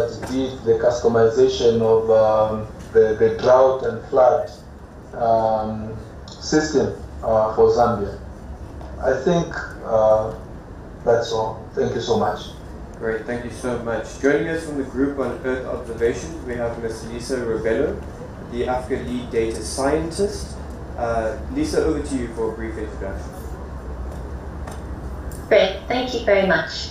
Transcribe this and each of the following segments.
did the customization of the drought and flood system for Zambia. I think that's all. Thank you so much. Great, thank you so much. Joining us from the group on Earth Observation, we have Ms. Lisa Robello, the Africa Lead Data Scientist. Lisa, over to you for a brief introduction. Great, thank you very much.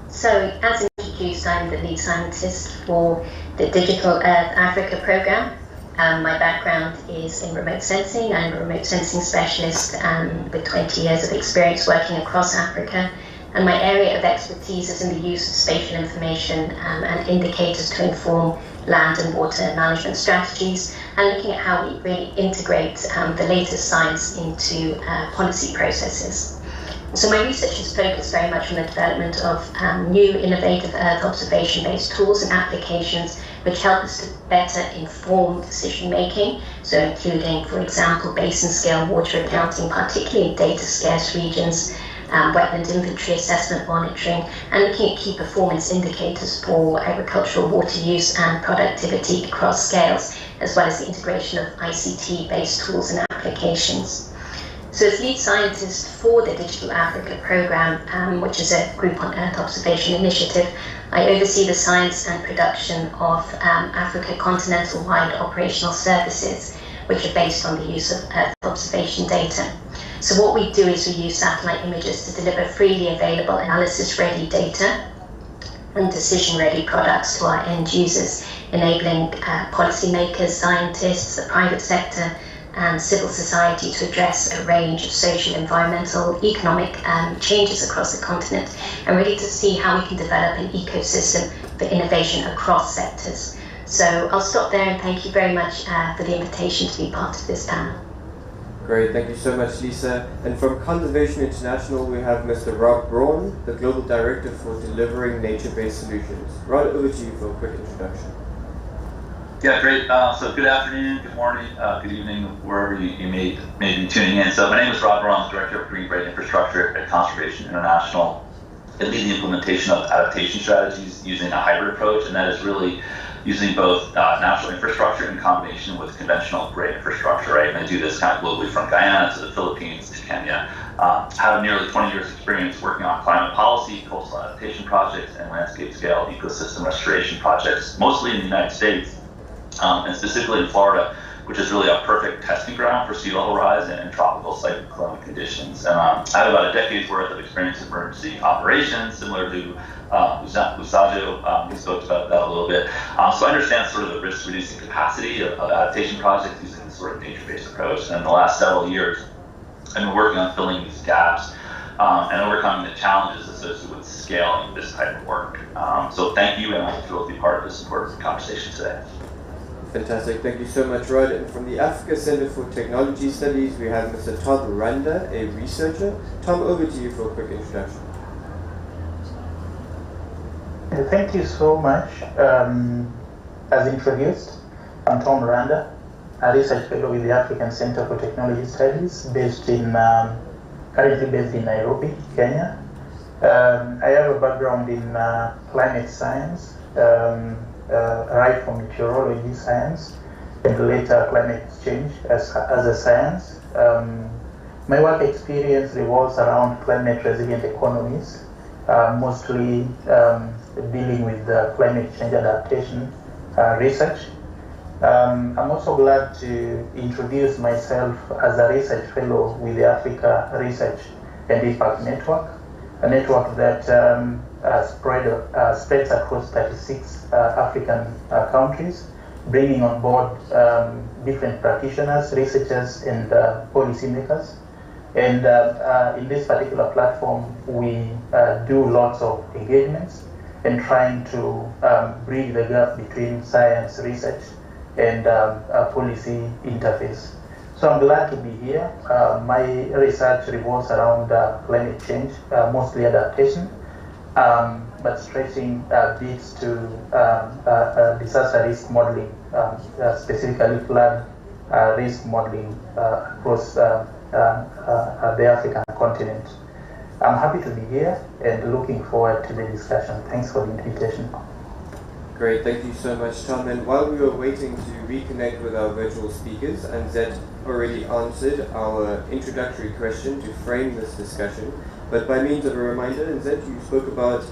So, as introduced, I'm the lead scientist for the Digital Earth Africa program. My background is in remote sensing. I'm a remote sensing specialist with 20 years of experience working across Africa. And my area of expertise is in the use of spatial information and indicators to inform land and water management strategies, and looking at how we really integrate the latest science into policy processes. So my research is focused very much on the development of new innovative Earth observation-based tools and applications which help us to better inform decision making, so including, for example, basin scale water accounting, particularly in data scarce regions, wetland inventory assessment monitoring, and looking at key performance indicators for agricultural water use and productivity across scales, as well as the integration of ICT-based tools and applications. So as lead scientist for the Digital Africa program, which is a Group on Earth Observation initiative, I oversee the science and production of Africa continental-wide operational services, which are based on the use of Earth observation data. So what we do is we use satellite images to deliver freely available analysis-ready data and decision-ready products to our end users, enabling policymakers, scientists, the private sector, and civil society to address a range of social, environmental, economic changes across the continent, and really to see how we can develop an ecosystem for innovation across sectors. So I'll stop there and thank you very much for the invitation to be part of this panel. Great, thank you so much, Lisa. And from Conservation International, we have Mr. Rod Braun, the Global Director for Delivering Nature-Based Solutions. Rod, over to you for a quick introduction. Yeah, great. So good afternoon, good morning, good evening, wherever you may be tuning in. So my name is Rod Braun, Director of Green Bright Infrastructure at Conservation International. I lead the implementation of adaptation strategies using a hybrid approach, and that is really using both natural infrastructure in combination with conventional gray infrastructure, right? And I do this kind of globally from Guyana to the Philippines to Kenya. I have nearly 20 years experience working on climate policy, coastal adaptation projects, and landscape scale ecosystem restoration projects, mostly in the United States, and specifically in Florida, which is really a perfect testing ground for sea level rise and tropical cyclonic conditions. And I have about a decade's worth of experience in emergency operations, similar to Usajo, who spoke about that a little bit. So I understand sort of the risk reducing capacity of adaptation projects using this sort of nature-based approach. And in the last several years, I've been working on filling these gaps and overcoming the challenges associated with scaling this type of work. So thank you, and I'm thrilled to be part of this important conversation today. Fantastic, thank you so much, Rod. And from the Africa Center for Technology Studies, we have Mr. Todd Miranda, a researcher. Tom, over to you for a quick introduction. Thank you so much. As introduced, I'm Tom Miranda, a research fellow with the African Center for Technology Studies, currently based in Nairobi, Kenya. I have a background in climate science, right from meteorology science, and later climate change as a science. My work experience revolves around climate resilient economies, mostly dealing with climate change adaptation research. I'm also glad to introduce myself as a research fellow with the Africa Research and Impact Network, a network that spreads across 36 African countries, bringing on board different practitioners, researchers, and policymakers. And in this particular platform, we do lots of engagements and trying to bridge the gap between science research and policy interface. So I'm glad to be here. My research revolves around climate change, mostly adaptation, but stretching bits to disaster risk modeling, specifically flood risk modeling across the African continent. I'm happy to be here and looking forward to the discussion. Thanks for the invitation. Great, thank you so much, Tom. And while we were waiting to reconnect with our virtual speakers, and Zed already answered our introductory question to frame this discussion, but by means of a reminder, and Zed, you spoke about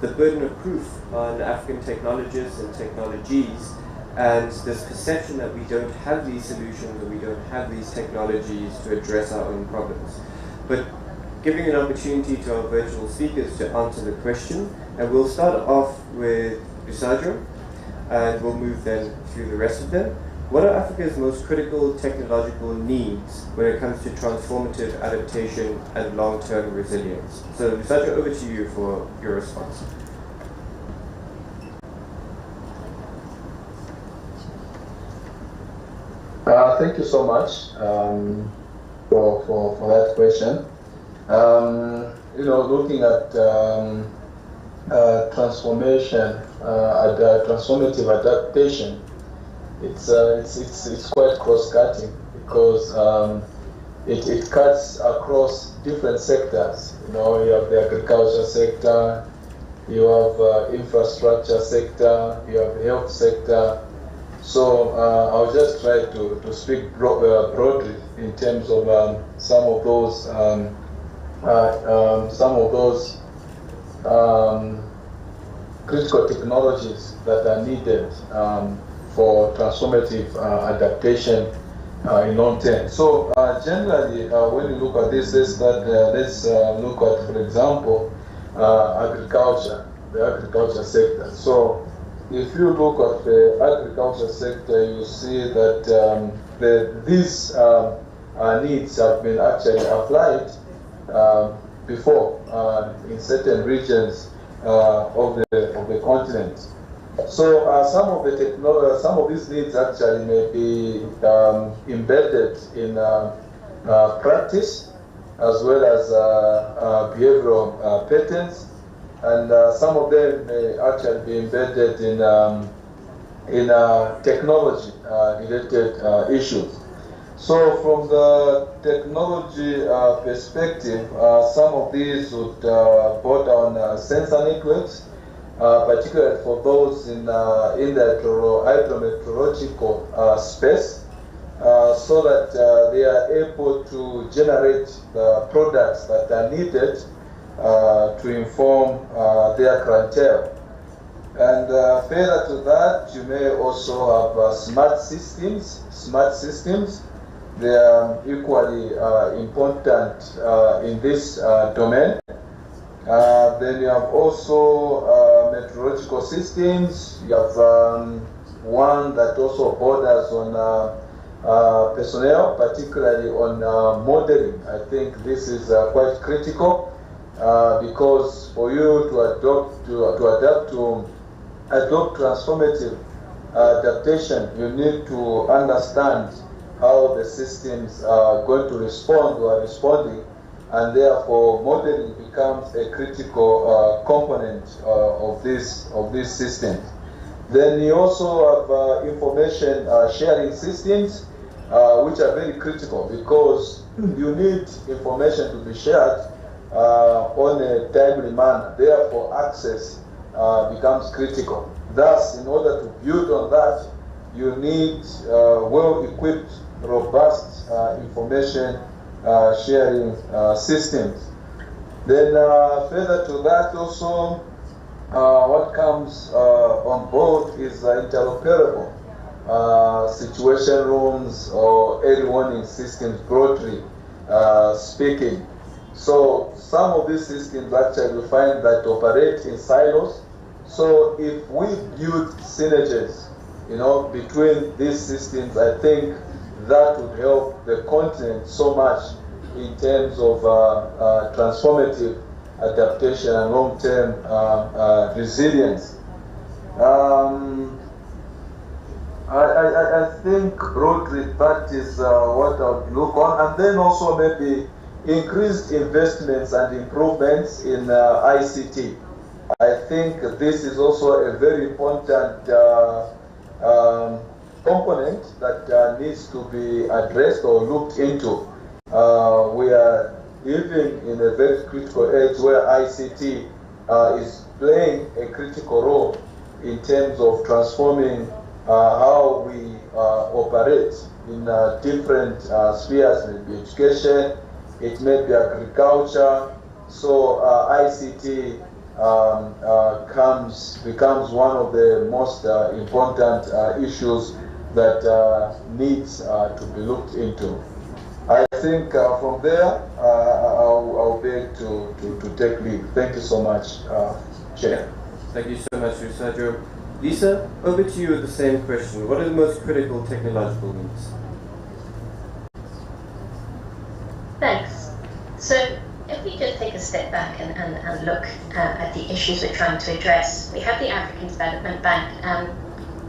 the burden of proof on African technologists and technologies, and this perception that we don't have these solutions or we don't have these technologies to address our own problems. But giving an opportunity to our virtual speakers to answer the question, and we'll start off with Lusadro, and we'll move then through the rest of them. What are Africa's most critical technological needs when it comes to transformative adaptation and long-term resilience? So Lusadro, over to you for your response. Thank you so much for that question. Looking at transformation, transformative adaptation, it's quite cross-cutting because it cuts across different sectors. You have the agriculture sector, you have infrastructure sector, you have the health sector. So I'll just try to speak broadly in terms of some of those critical technologies that are needed for transformative adaptation in long term. So generally, when you look at this, let's look at, for example, agriculture, the agriculture sector. So if you look at the agriculture sector, you see that these needs have been actually applied before in certain regions of the continent. So some of these needs actually may be embedded in practice as well as behavioral patterns. And some of them may actually be embedded in technology-related issues. So from the technology perspective, some of these would border on sensor networks, particularly for those in the hydrometeorological space, so that they are able to generate the products that are needed to inform their clientele. And further to that, you may also have smart systems. Smart systems, they are equally important in this domain. Then you have also meteorological systems. You have one that also borders on personnel, particularly on modeling. I think this is quite critical. Because for you to adopt transformative adaptation, you need to understand how the systems are going to respond or are responding, and therefore modeling becomes a critical component of these systems. Then you also have information sharing systems, which are very critical because you need information to be shared on a timely manner. Therefore, access becomes critical. Thus, in order to build on that, you need well-equipped, robust information sharing systems. Then, further to that, also, what comes on board is interoperable situation rooms or early warning systems, broadly speaking. So some of these systems actually we find that operate in silos. So if we build synergies, between these systems, I think that would help the continent so much in terms of transformative adaptation and long-term resilience. I think broadly that is what I would look on, and then also maybe increased investments and improvements in ICT. I think this is also a very important component that needs to be addressed or looked into. We are living in a very critical age where ICT is playing a critical role in terms of transforming how we operate in different spheres. Maybe education, it may be agriculture. So ICT becomes one of the most important issues that needs to be looked into. I think from there, I'll beg to take lead. Thank you so much, Chair. Thank you so much, Sergio. Lisa, over to you with the same question. What are the most critical technological needs? Thanks. So if we just take a step back and look at the issues we're trying to address, we have the African Development Bank,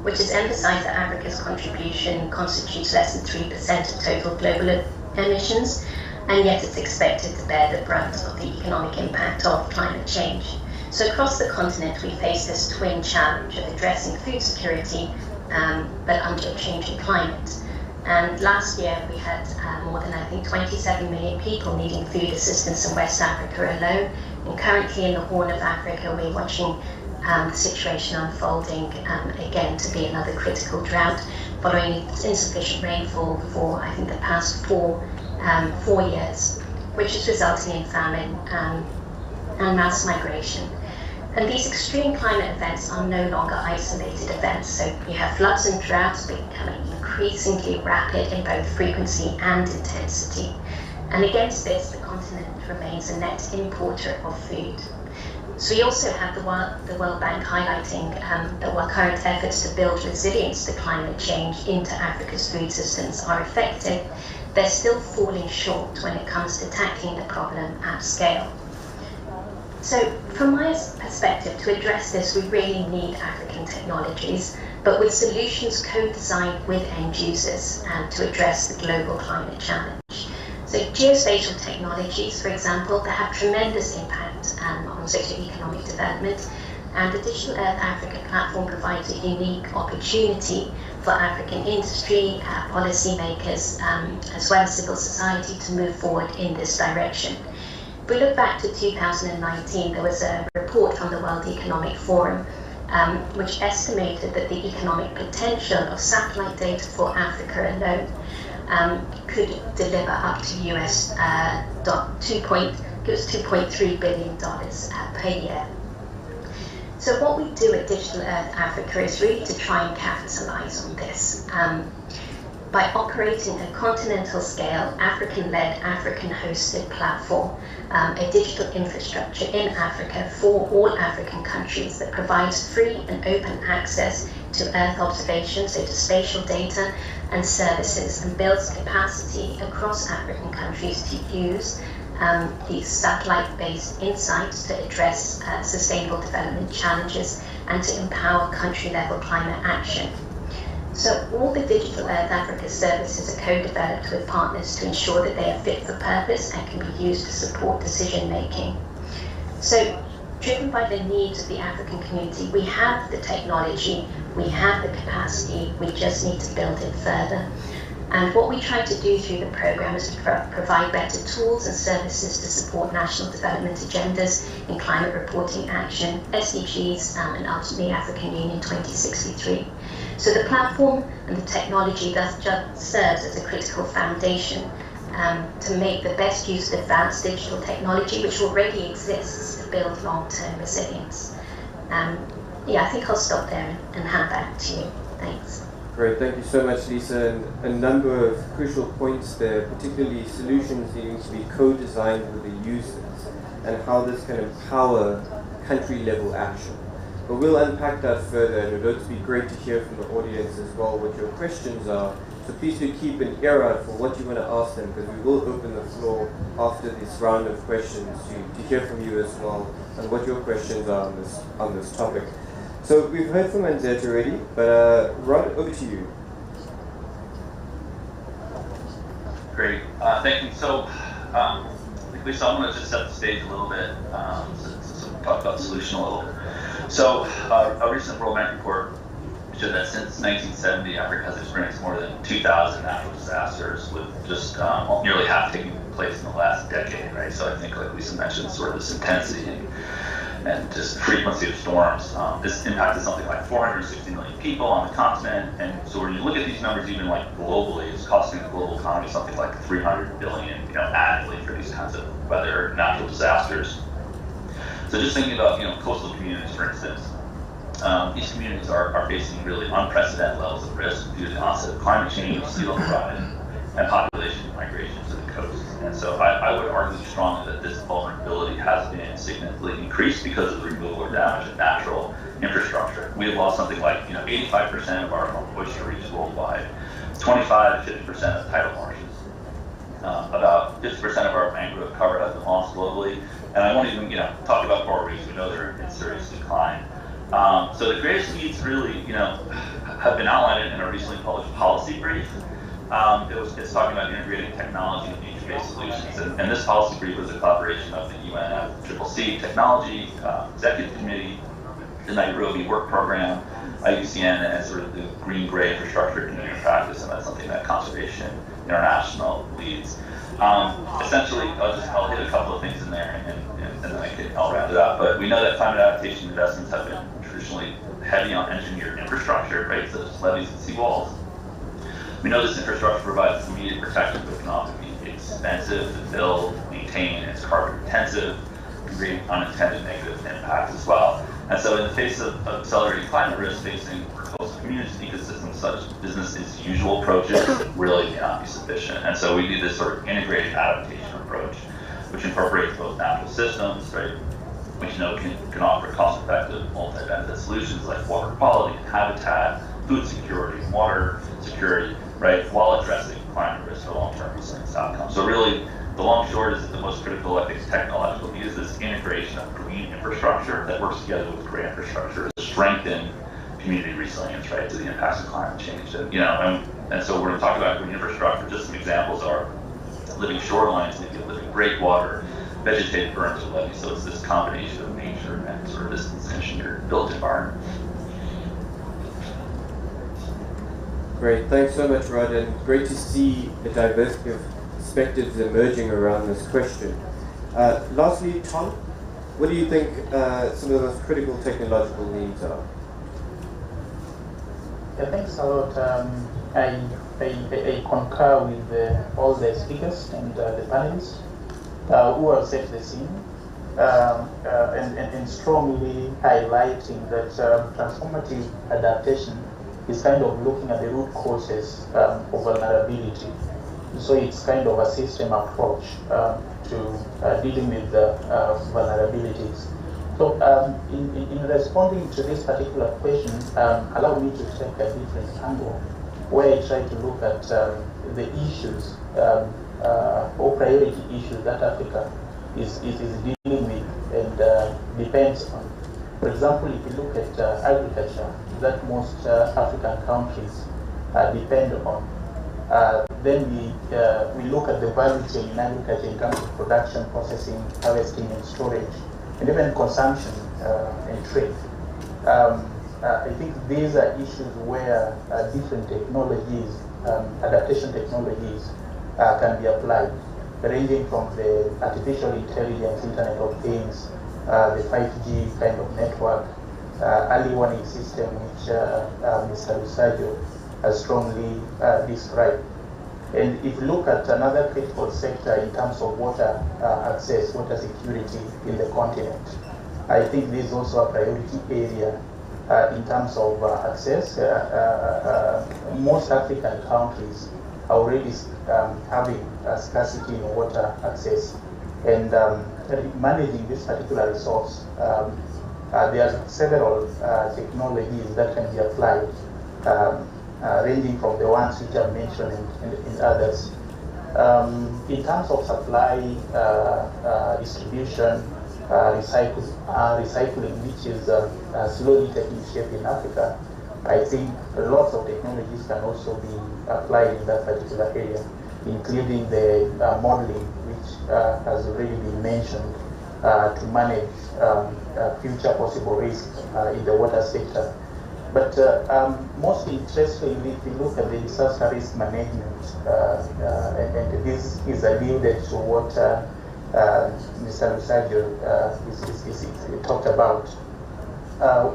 which has emphasized that Africa's contribution constitutes less than 3% of total global emissions, and yet it's expected to bear the brunt of the economic impact of climate change. So across the continent, we face this twin challenge of addressing food security, but under a changing climate. And last year, we had more than, I think, 27 million people needing food assistance in West Africa alone. And currently in the Horn of Africa, we're watching the situation unfolding again to be another critical drought, following insufficient rainfall for, I think, the past four years, which is resulting in famine and mass migration. And these extreme climate events are no longer isolated events. So you have floods and droughts becoming increasingly rapid in both frequency and intensity. And against this, the continent remains a net importer of food. So we also have the World Bank highlighting that while current efforts to build resilience to climate change into Africa's food systems are effective, they're still falling short when it comes to tackling the problem at scale. So from my perspective, to address this, we really need African technologies, but with solutions co-designed with end users to address the global climate challenge. So geospatial technologies, for example, that have tremendous impact on socioeconomic development, and the Digital Earth Africa platform provides a unique opportunity for African industry, policymakers, as well as civil society to move forward in this direction. If we look back to 2019, there was a report from the World Economic Forum which estimated that the economic potential of satellite data for Africa alone could deliver up to US $2.3 billion per year. So what we do at Digital Earth Africa is really to try and capitalize on this. By operating a continental scale, African-led, African-hosted platform, a digital infrastructure in Africa for all African countries that provides free and open access to Earth observation, so to spatial data and services, and builds capacity across African countries to use these satellite-based insights to address sustainable development challenges and to empower country-level climate action. So all the Digital Earth Africa services are co-developed with partners to ensure that they are fit for purpose and can be used to support decision-making. So driven by the needs of the African community, we have the technology, we have the capacity, we just need to build it further. And what we try to do through the program is to provide better tools and services to support national development agendas in climate reporting action, SDGs, and ultimately African Union 2063. So the platform and the technology thus serves as a critical foundation to make the best use of advanced digital technology, which already exists, to build long-term resilience. I think I'll stop there and hand back to you. Thanks. Great, thank you so much, Lisa. And a number of crucial points there, particularly solutions needing to be co-designed with the users and how this can empower country-level action. But we'll unpack that further, and it would be great to hear from the audience as well what your questions are. So please do keep an ear out for what you want to ask them, because we will open the floor after this round of questions to hear from you as well and what your questions are on this topic. So we've heard from Anzette already, but Rod, over to you. Great, thank you. So, Lisa, I'm going to just set the stage a little bit, so we'll talk about the solution a little. So, a recent World Bank report showed that since 1970, Africa has experienced more than 2,000 natural disasters, with just nearly half taking place in the last decade, right? So I think, like Lisa mentioned, sort of this intensity and just frequency of storms. This impacted something like 460 million people on the continent, and so when you look at these numbers, even like globally, it's costing the global economy something like 300 billion, annually for these kinds of weather natural disasters. So just thinking about coastal communities, for instance, these communities are facing really unprecedented levels of risk due to the onset of climate change, sea level rise, and population migration to the coast. And so I would argue strongly that this vulnerability has been significantly increased because of the removal or damage of natural infrastructure. We have lost something like 85% of our oyster reefs worldwide, 25 to 50% of tidal marshes. About 50% of our mangrove cover has been lost globally, and I won't even talk about coral reefs. We know they're in serious decline. So the greatest needs really have been outlined in a recently published policy brief. It's talking about integrating technology and nature-based solutions, and this policy brief was a collaboration of the UNFCCC Technology Executive Committee, the Nairobi Work Program, IUCN, and sort of the green-gray infrastructure community practice, and that's something that Conservation International leads. Essentially, I'll hit a couple of things in there, and then I'll round it up. But we know that climate adaptation investments have been traditionally heavy on engineered infrastructure, right, such as levees and seawalls. We know this infrastructure provides immediate protection, but can often be expensive to build, maintain, and it's carbon intensive, can create unintended negative impacts as well. And so in the face of accelerating climate risk facing coastal communities and ecosystems, such business as usual approaches really cannot be sufficient. And so we need this sort of integrated adaptation approach, which incorporates both natural systems, right, which can offer cost-effective multi-benefit solutions like water quality and habitat, food security, and water security, right, while addressing climate risk for long-term resilience outcomes. So really, the long short is that the most critical, I think, technological need is this integration of green infrastructure that works together with gray infrastructure to strengthen community resilience, right, to the impacts of climate change. And so we're going to talk about green infrastructure. Just some examples are living shorelines, maybe living breakwater, vegetated berms or levees. So it's this combination of nature and sort of this engineered built environment. Great, thanks so much, Rod, and great to see a diversity of perspectives emerging around this question. Lastly, Tom, what do you think some of the most critical technological needs are? Yeah, thanks a lot. I concur with all the speakers and the panelists who have set the scene and strongly highlighting that transformative adaptation is kind of looking at the root causes of vulnerability. So it's kind of a system approach to dealing with the vulnerabilities. So in responding to this particular question, allow me to take a different angle, where I try to look at the issues or priority issues that Africa is dealing with and depends on. For example, if you look at agriculture that most African countries depend on, then we look at the value chain in agriculture in terms of production, processing, harvesting, and storage, and even consumption and trade. I think these are issues where different technologies, adaptation technologies, can be applied, ranging from the artificial intelligence, Internet of Things, the 5G kind of network, early warning system, which Mr. Lusajo has strongly described. And if you look at another critical sector in terms of water access, water security in the continent, I think this is also a priority area in terms of access. Most African countries are already having scarcity in water access, and managing this particular resource, there are several technologies that can be applied, ranging from the ones which I've mentioned and others. In terms of supply, distribution, recycling, which is slowly taking shape in Africa, I think lots of technologies can also be applied in that particular area, including the modeling, which has already been mentioned, to manage future possible risks in the water sector. But most interestingly, if you look at the disaster risk management, and this is alluded to what Mr. Lusaggio talked about.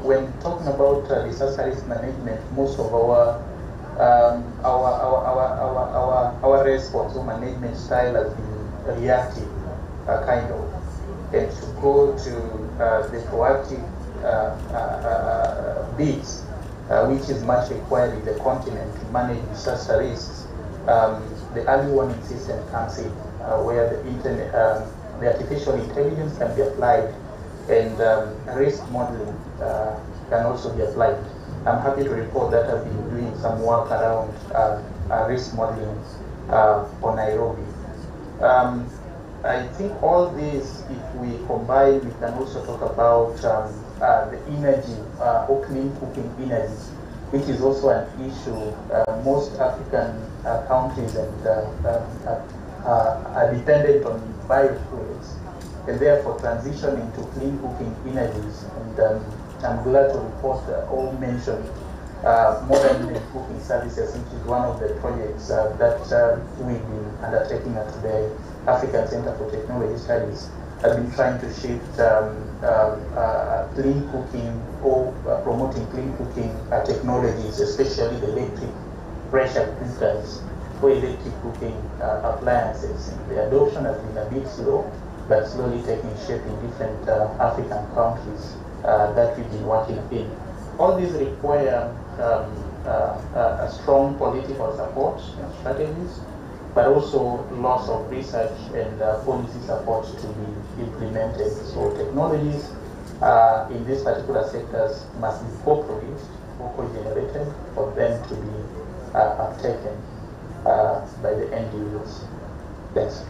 When talking about disaster risk management, most of our response or management style has been reactive, kind of, and to go to the proactive bits, which is much required in the continent to manage disaster risks. The early warning system comes in, where the artificial intelligence can be applied, and risk modeling can also be applied. I'm happy to report that I've been doing some work around risk modeling for Nairobi. I think all this, if we combine, we can also talk about the energy, or clean cooking energy, which is also an issue. Most African countries are dependent on biofuels, and therefore transitioning to clean cooking energies. And I'm glad to report all mentioned modern cooking services, which is one of the projects that we've been undertaking at the African Center for Technology Studies. I've been trying to shift clean cooking or promoting clean cooking technologies, especially the electric pressure cookers for electric cooking appliances. The adoption has been a bit slow, but slowly taking shape in different African countries that we've been working in. All these require a strong political support and strategies, but also lots of research and policy support to be implemented. So technologies in these particular sectors must be co-produced or co-generated for them to be uptaken by the end users. Thanks.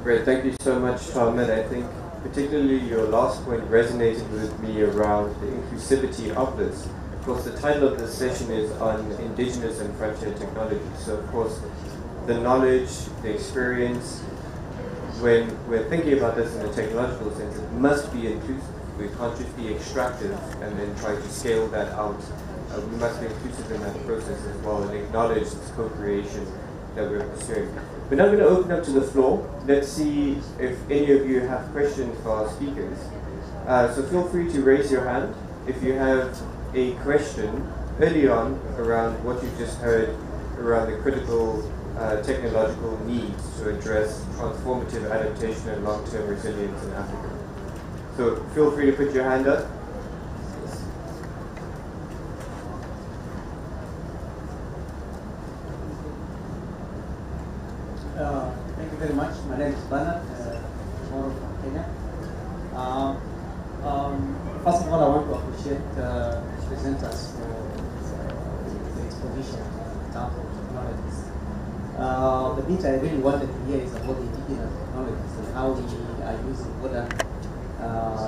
Great, thank you so much, Tom. And I think particularly your last point resonated with me around the inclusivity of this. Of course, the title of this session is on indigenous and frontier technology. So, of course, the knowledge, the experience, when we're thinking about this in a technological sense, it must be inclusive. We can't just be extractive and then try to scale that out. We must be inclusive in that process as well and acknowledge this co-creation that we're pursuing. We're now going to open up to the floor. Let's see if any of you have questions for our speakers. So feel free to raise your hand if you have a question early on around what you've just heard around the critical technological needs to address transformative adaptation and long-term resilience in Africa. So feel free to put your hand up. Thank you very much. My name is Bernard, from Kenya. First of all, I want to appreciate the presenters for the exposition in terms of technologies. The bit I really wanted to hear is about the indigenous technologies and how we are using modern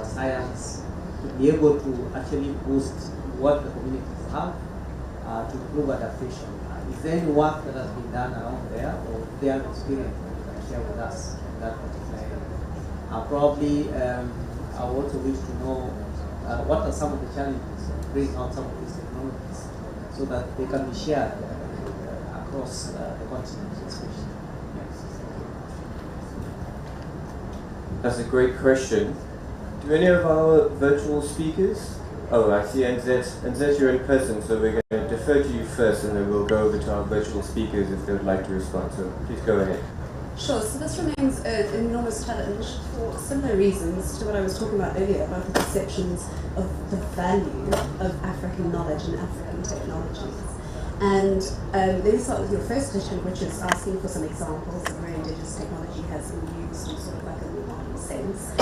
science to be able to actually boost what the communities have to improve adaptation. Is there any work that has been done around there, or they have experience that you can share with us in that particular area? Probably, I also wish to know what are some of the challenges of bringing out some of these technologies so that they can be shared across the continent, especially. Yes. That's a great question. Do any of our virtual speakers? Oh, I see, NZ, you're in person, so we're going to defer to you first, and then we'll go over to our virtual speakers if they would like to respond. So please go ahead. Sure, so this remains an enormous challenge for similar reasons to what I was talking about earlier about the perceptions of the value of African knowledge and African technologies. And let me start with your first question, which is asking for some examples of where indigenous technology has been used in sort of like a modern sense.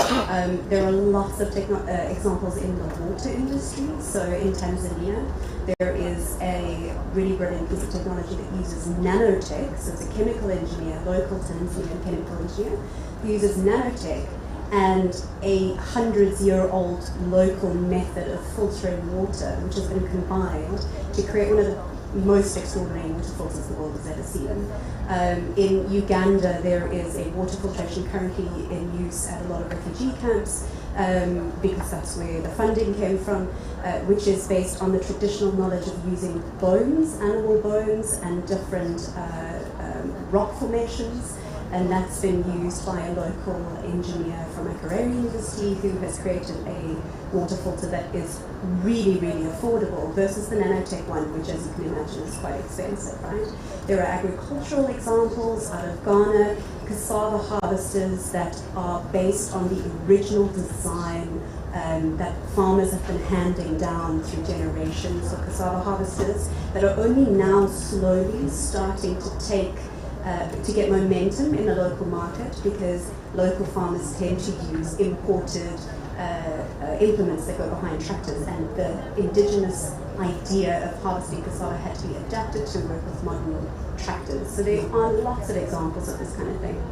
There are lots of examples in the water industry. So in Tanzania, there is a really brilliant piece of technology that uses nanotech. So it's a chemical engineer, local Tanzanian chemical engineer, who uses nanotech and a 100-year-old local method of filtering water, which has been combined to create one of the most extraordinary waterfalls the world has ever seen. In Uganda, there is a water filtration currently in use at a lot of refugee camps, because that's where the funding came from, which is based on the traditional knowledge of using bones, animal bones, and different rock formations and that's been used by a local engineer from Makerere University who has created a water filter that is really, really affordable versus the nanotech one, which, as you can imagine, is quite expensive, right? There are agricultural examples out of Ghana, cassava harvesters that are based on the original design that farmers have been handing down through generations of cassava harvesters that are only now slowly starting to get momentum in the local market, because local farmers tend to use imported implements that go behind tractors, and the indigenous idea of harvesting cassava had to be adapted to work with modern tractors. So there are lots of examples of this kind of thing.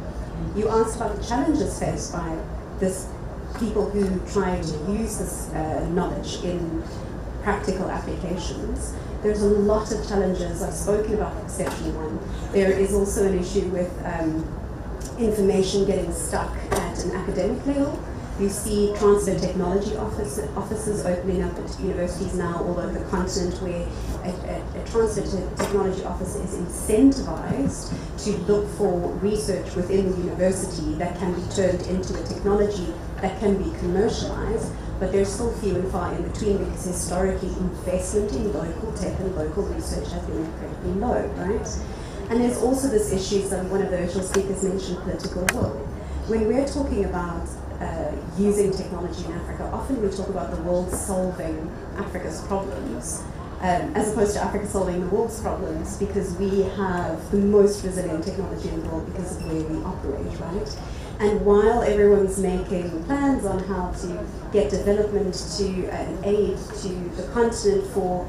You asked about the challenges faced by this people who try to use this knowledge in practical applications. There's a lot of challenges. I've spoken about perception one. There is also an issue with information getting stuck at an academic level. You see transfer technology offices opening up at universities now all over the continent, where a transfer technology officer is incentivized to look for research within the university that can be turned into a technology that can be commercialized, but there's still few and far in between, because historically investment in local tech and local research has been incredibly low, right? And there's also this issue, so one of the virtual speakers mentioned political will. When we're talking about using technology in Africa, often we talk about the world solving Africa's problems, as opposed to Africa solving the world's problems, because we have the most resilient technology in the world because of where we operate, right? And while everyone's making plans on how to get development to aid to the continent for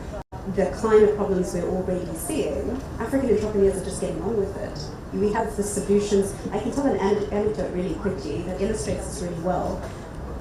the climate problems we're already seeing, African entrepreneurs are just getting on with it. We have the solutions. I can tell an anecdote really quickly that illustrates this really well.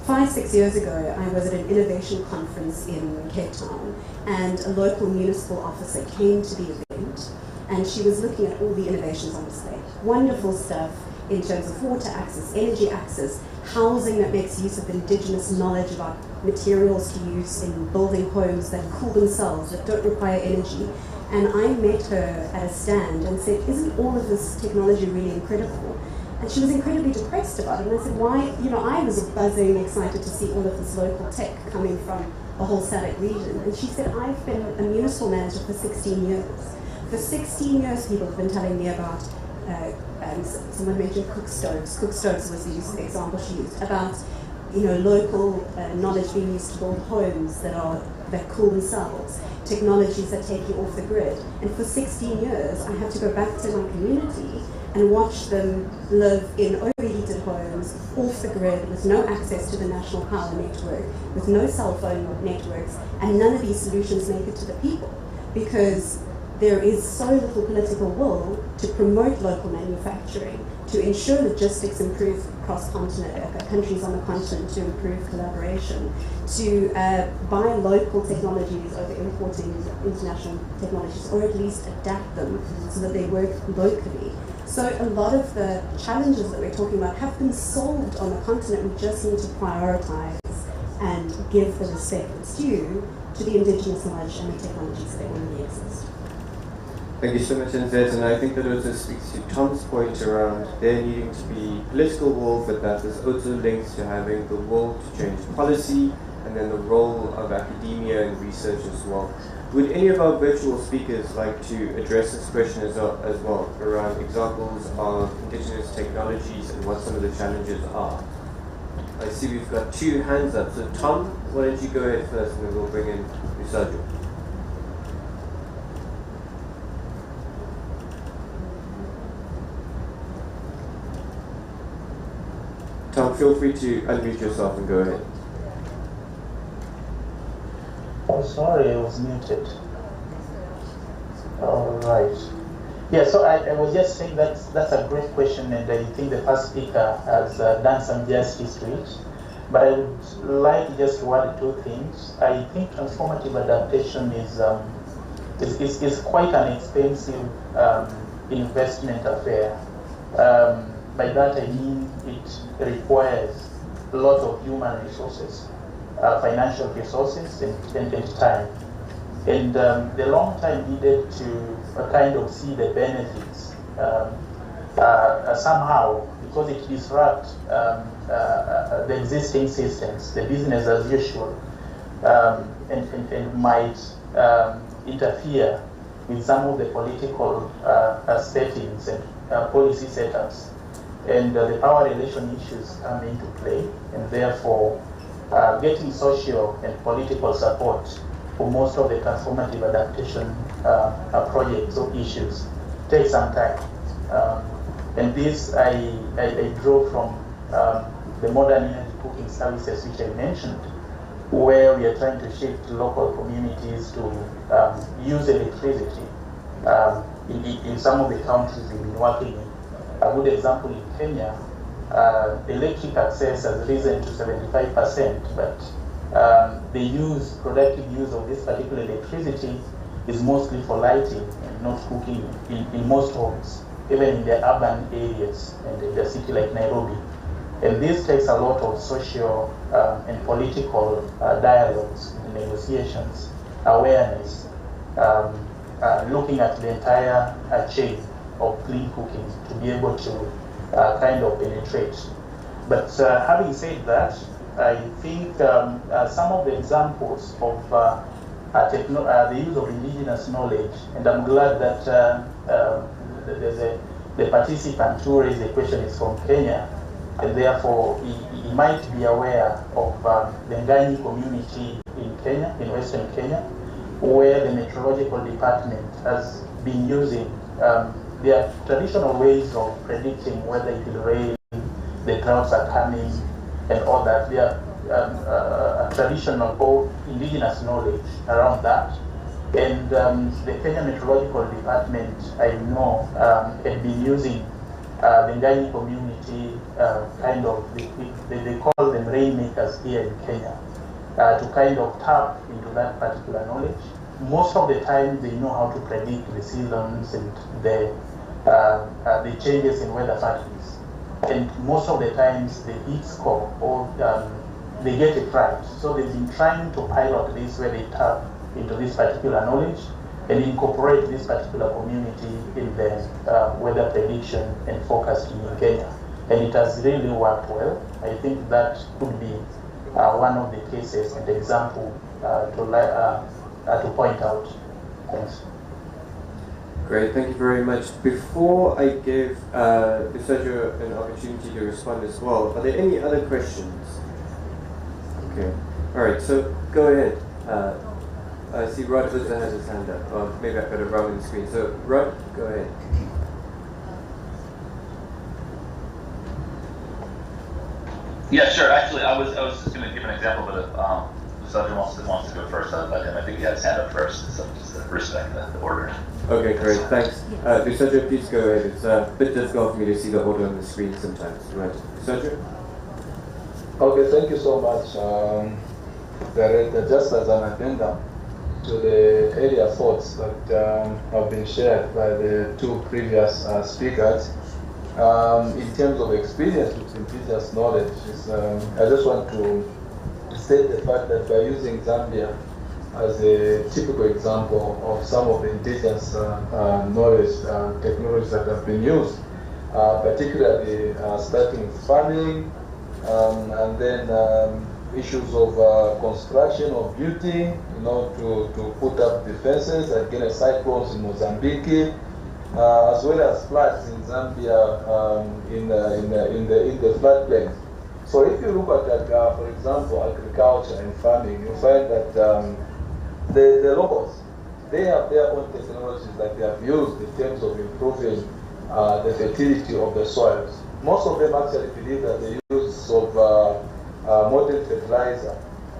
5-6 years ago, I was at an innovation conference in Cape Town, and a local municipal officer came to the event, and she was looking at all the innovations on display. Wonderful stuff in terms of water access, energy access, housing that makes use of indigenous knowledge about materials to use in building homes that cool themselves, that don't require energy. And I met her at a stand and said, isn't all of this technology really incredible? And she was incredibly depressed about it. And I said, why? You know, I was buzzing, excited to see all of this local tech coming from the whole SADC region. And she said, I've been a municipal manager for 16 years. For 16 years, people have been telling me about, someone mentioned cook stoves. Cook stoves was the example she used, about, you know, local knowledge being used to build homes that cool themselves, technologies that take you off the grid. And for 16 years, I have to go back to my community and watch them live in overheated homes, off the grid, with no access to the national power network, with no cell phone networks, and none of these solutions make it to the people, because there is so little political will to promote local manufacturing, to ensure logistics improve across countries on the continent, to improve collaboration, to buy local technologies over importing international technologies, or at least adapt them so that they work locally. So a lot of the challenges that we're talking about have been solved on the continent. We just need to prioritize and give the respect that's due to the indigenous knowledge and the technologies that already exist. Thank you so much, Nzet, and I think that also speaks to Tom's point around there needing to be political will, but that is also linked to having the will to change policy, and then the role of academia and research as well. Would any of our virtual speakers like to address this question as well, around examples of indigenous technologies and what some of the challenges are? I see we've got 2 hands up. So Tom, why don't you go ahead first, and then we'll bring in Usajo. Tom, feel free to unmute yourself and go ahead. Oh, sorry, I was muted. All right. Yeah, so I was just saying that's a great question, and I think the first speaker has done some justice to it. But I would like just to add 2 things. I think transformative adaptation is quite an expensive investment affair. By that I mean it requires a lot of human resources, financial resources, and time. And the long time needed to kind of see the benefits somehow, because it disrupts the existing systems, the business as usual, and might interfere with some of the political settings and policy setups. And the power relation issues come into play, and therefore getting social and political support for most of the transformative adaptation projects or issues takes some time. And this I draw from the modern energy cooking services which I mentioned, where we are trying to shift local communities to use electricity in some of the countries we've been working in. A good example in Kenya, electric access has risen to 75%, but the productive use of this particular electricity is mostly for lighting and not cooking in most homes, even in the urban areas and in the city like Nairobi. And this takes a lot of social and political dialogues, negotiations, awareness, looking at the entire chain of clean cooking to be able to kind of penetrate. But having said that, I think some of the examples of the use of indigenous knowledge, and I'm glad that the participant who raised the question is from Kenya, and therefore he might be aware of the Ngani community in Kenya, in Western Kenya, where the meteorological department has been using their traditional ways of predicting whether it will rain, the droughts are coming, and all that. They are traditional or indigenous knowledge around that. And the Kenya Meteorological Department, I know, had been using the Ngani community kind of, they call them rainmakers here in Kenya, to kind of tap into that particular knowledge. Most of the time, they know how to predict the seasons and the changes in weather patterns. And most of the times, the heat score, or they get it right. So they've been trying to pilot this where they tap into this particular knowledge and incorporate this particular community in the weather prediction and forecasting in Kenya. And it has really worked well. I think that could be one of the cases and example to point out. Thanks. Great, thank you very much. Before I give Sergio an opportunity to respond as well, are there any other questions? Okay, all right, so go ahead. I see Rod has his hand up. Or maybe I've got it wrong on the screen. So Rod, go ahead. Yeah, sure. Actually, I was just going to give an example, but if Sergio wants to go first, I'll let him. I think he had his hand up first, so just to respect the order. Okay, great. Thanks. Sergio, please go ahead. It's a bit difficult for me to see the order on the screen sometimes. Right, Sergio? Okay, thank you so much. Just as an addendum to the earlier thoughts that have been shared by the two previous speakers, in terms of experience with indigenous knowledge, I just want to state the fact that by using Zambia as a typical example of some of the indigenous knowledge technologies that have been used, particularly starting with farming, and then issues of construction of building, to put up defenses against cyclones in Mozambique, as well as floods in Zambia in the floodplains. So if you look at, for example, agriculture and farming, you find that the locals, they have their own technologies that they have used in terms of improving the fertility of the soils. Most of them actually believe that the use of modern fertilizer,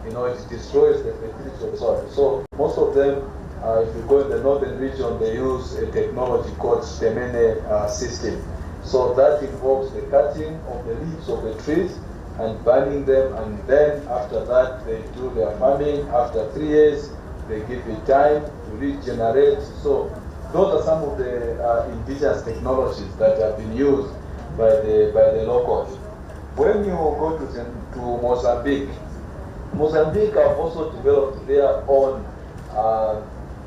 it destroys the fertility of the soil. So most of them, if you go in the northern region, they use a technology called Stemene system. So that involves the cutting of the leaves of the trees and burning them, and then after that they do their farming. After 3 years, they give it time to regenerate. So those are some of the indigenous technologies that have been used by the locals. When you go to Mozambique, Mozambique have also developed their own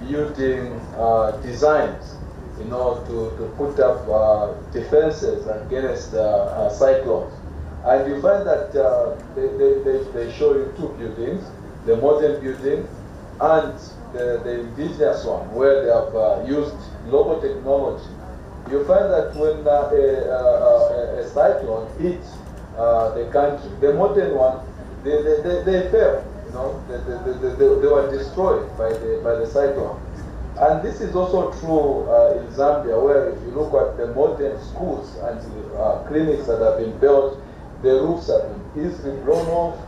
building designs to put up defenses against cyclones. And you find that they show you two buildings, the modern building and the indigenous one, where they have used local technology. You find that when a cyclone hits the country, the modern one, they fell. They were destroyed by the cyclone. And this is also true in Zambia, where if you look at the modern schools and clinics that have been built, the roofs have been easily blown off.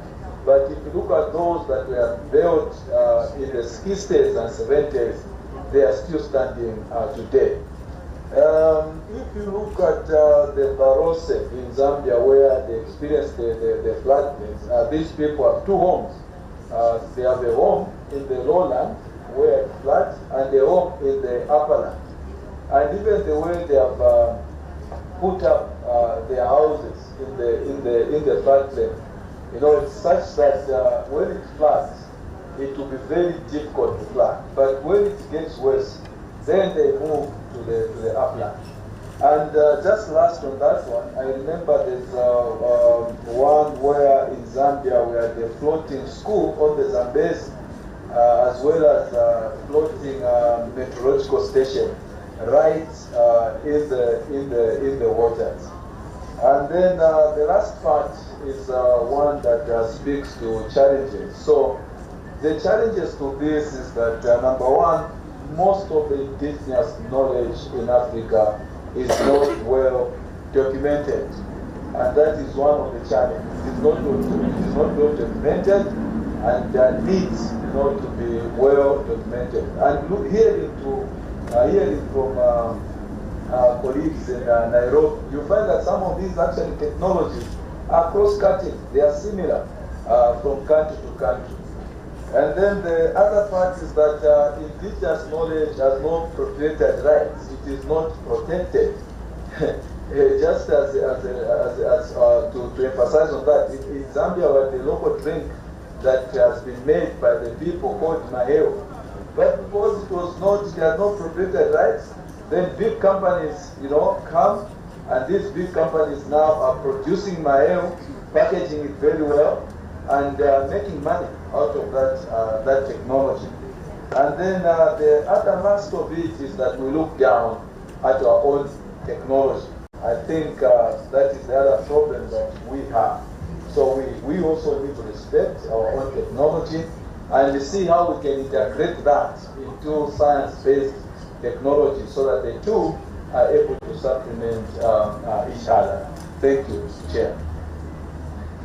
But if you look at those that were built in the 60s and 70s, they are still standing today. If you look at the Barose in Zambia, where they experienced the floodings, these people have two homes. They have a home in the lowland where it floods, and a home in the upperland. And even the way they have put up their houses in the floodplain, it's such that when it floods, it will be very difficult to flood. But when it gets worse, then they move to the upland. And just last on that one, I remember there's one where in Zambia we had a floating school on the Zambezi, as well as floating meteorological station right in the waters. And then the last part is one that speaks to challenges. So the challenges to this is that number one, most of the indigenous knowledge in Africa is not well documented, and that is one of the challenges. It is not well documented, and needs to be well documented. And hearing from colleagues in Nairobi, you find that some of these actually technologies are cross-cutting. They are similar from country to country. And then the other part is that indigenous knowledge has no proprietary rights. It is not protected. Just to emphasize on that, in Zambia, we have the local drink that has been made by the people called maheo. But because it had no proprietary rights, then big companies, come, and these big companies now are producing maheo, packaging it very well, and making money out of that technology. And then the other last of it is that we look down at our own technology. I think that is the other problem that we have. So we also need to respect our own technology and see how we can integrate that into science-based technology so that the two are able to supplement each other. Thank you, Chair.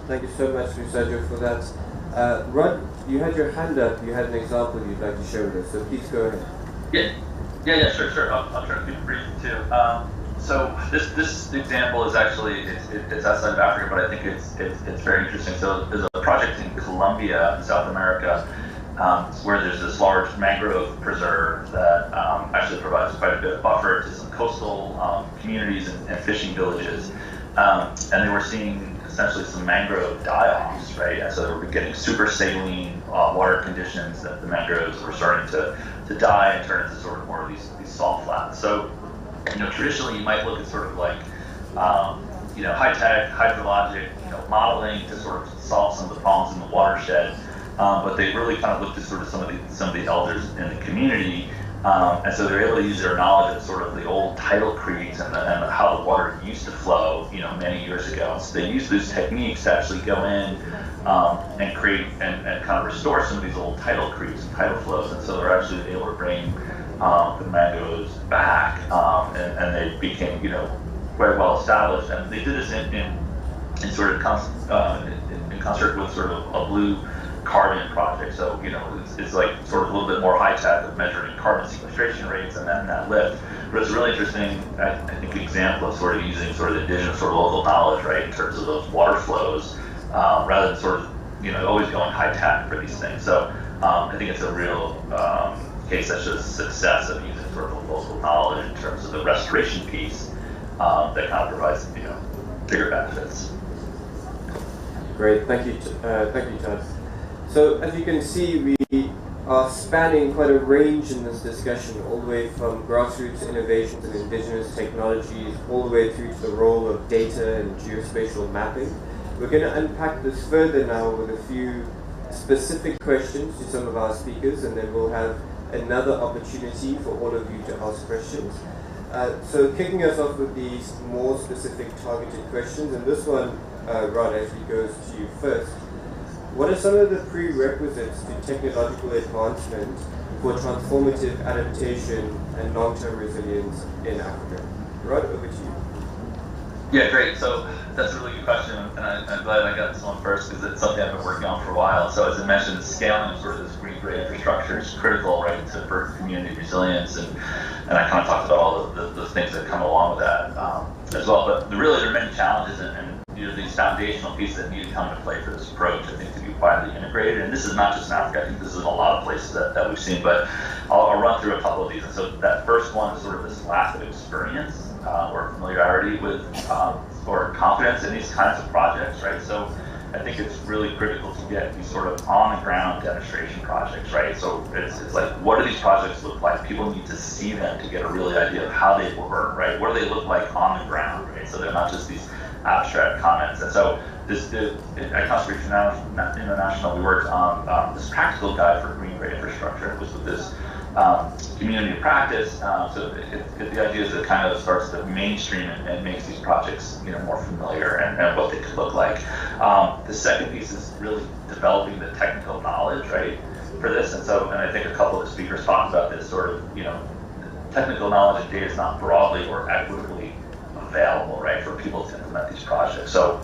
Thank you so much, Lusajo, for that. Rod, you had your hand up. You had an example you'd like to share with us, so please go ahead. Yeah, sure. I'll try to keep it brief too. So this example is actually it's outside of Africa, but I think it's very interesting. So there's a project in Colombia, in South America, where there's this large mangrove preserve that actually provides quite a bit of buffer to some coastal communities and fishing villages, and they were seeing essentially some mangrove die-offs, right? And so they were getting super saline water conditions that the mangroves were starting to die and turn into sort of more of these salt flats. So, traditionally you might look at sort of like, high-tech hydrologic, modeling to sort of solve some of the problems in the watershed. But they really kind of looked at sort of some of the elders in the community, and so they're able to use their knowledge of sort of the old tidal creeks and how the water used to flow, many years ago. So they use these techniques to actually go in and create and kind of restore some of these old tidal creeks and tidal flows. And so they're actually able to bring the mangroves back, and they became, quite well established. And they did this in sort of in concert with sort of a blue carbon project. So, it's like sort of a little bit more high tech of measuring carbon sequestration rates and that lift. But it's a really interesting, I think, example of sort of using sort of the indigenous sort of local knowledge, right, in terms of those water flows, rather than sort of, always going high tech for these things. So I think it's a real case that shows success of using sort of local knowledge in terms of the restoration piece that kind of provides, bigger benefits. Great, thank you, Todd. So as you can see, we are spanning quite a range in this discussion, all the way from grassroots innovations in indigenous technologies, all the way through to the role of data and geospatial mapping. We're going to unpack this further now with a few specific questions to some of our speakers, and then we'll have another opportunity for all of you to ask questions. So kicking us off with these more specific targeted questions, and this one, Rod, actually goes to you first. What are some of the prerequisites to technological advancement for transformative adaptation and long-term resilience in Africa? Rod, over to you. Yeah, great. So that's a really good question, and I'm glad I got this one first because it's something I've been working on for a while. So as I mentioned, the scaling of sort of this green-gray infrastructure is critical, right, for community resilience, and I kind of talked about all the things that come along with that as well. But really, there are many challenges and these foundational pieces that need to come into play for this approach, I think, to be widely integrated. And this is not just in Africa. I think this is in a lot of places that we've seen. But I'll run through a couple of these. And so that first one is sort of this lack of experience or familiarity with or confidence in these kinds of projects, right? So I think it's really critical to get these sort of on-the-ground demonstration projects, right? So it's like, what do these projects look like? People need to see them to get a really idea of how they work, right? What do they look like on the ground, right? So they're not just these abstract comments. And so at Conservation International, we worked on this practical guide for green-gray infrastructure. It was with this community of practice. So the idea is it kind of starts to mainstream and makes these projects more familiar and what they could look like. The second piece is really developing the technical knowledge, right, for this. And I think a couple of the speakers talked about this sort of, technical knowledge and data is not broadly or equitably available, right, for people to implement these projects. So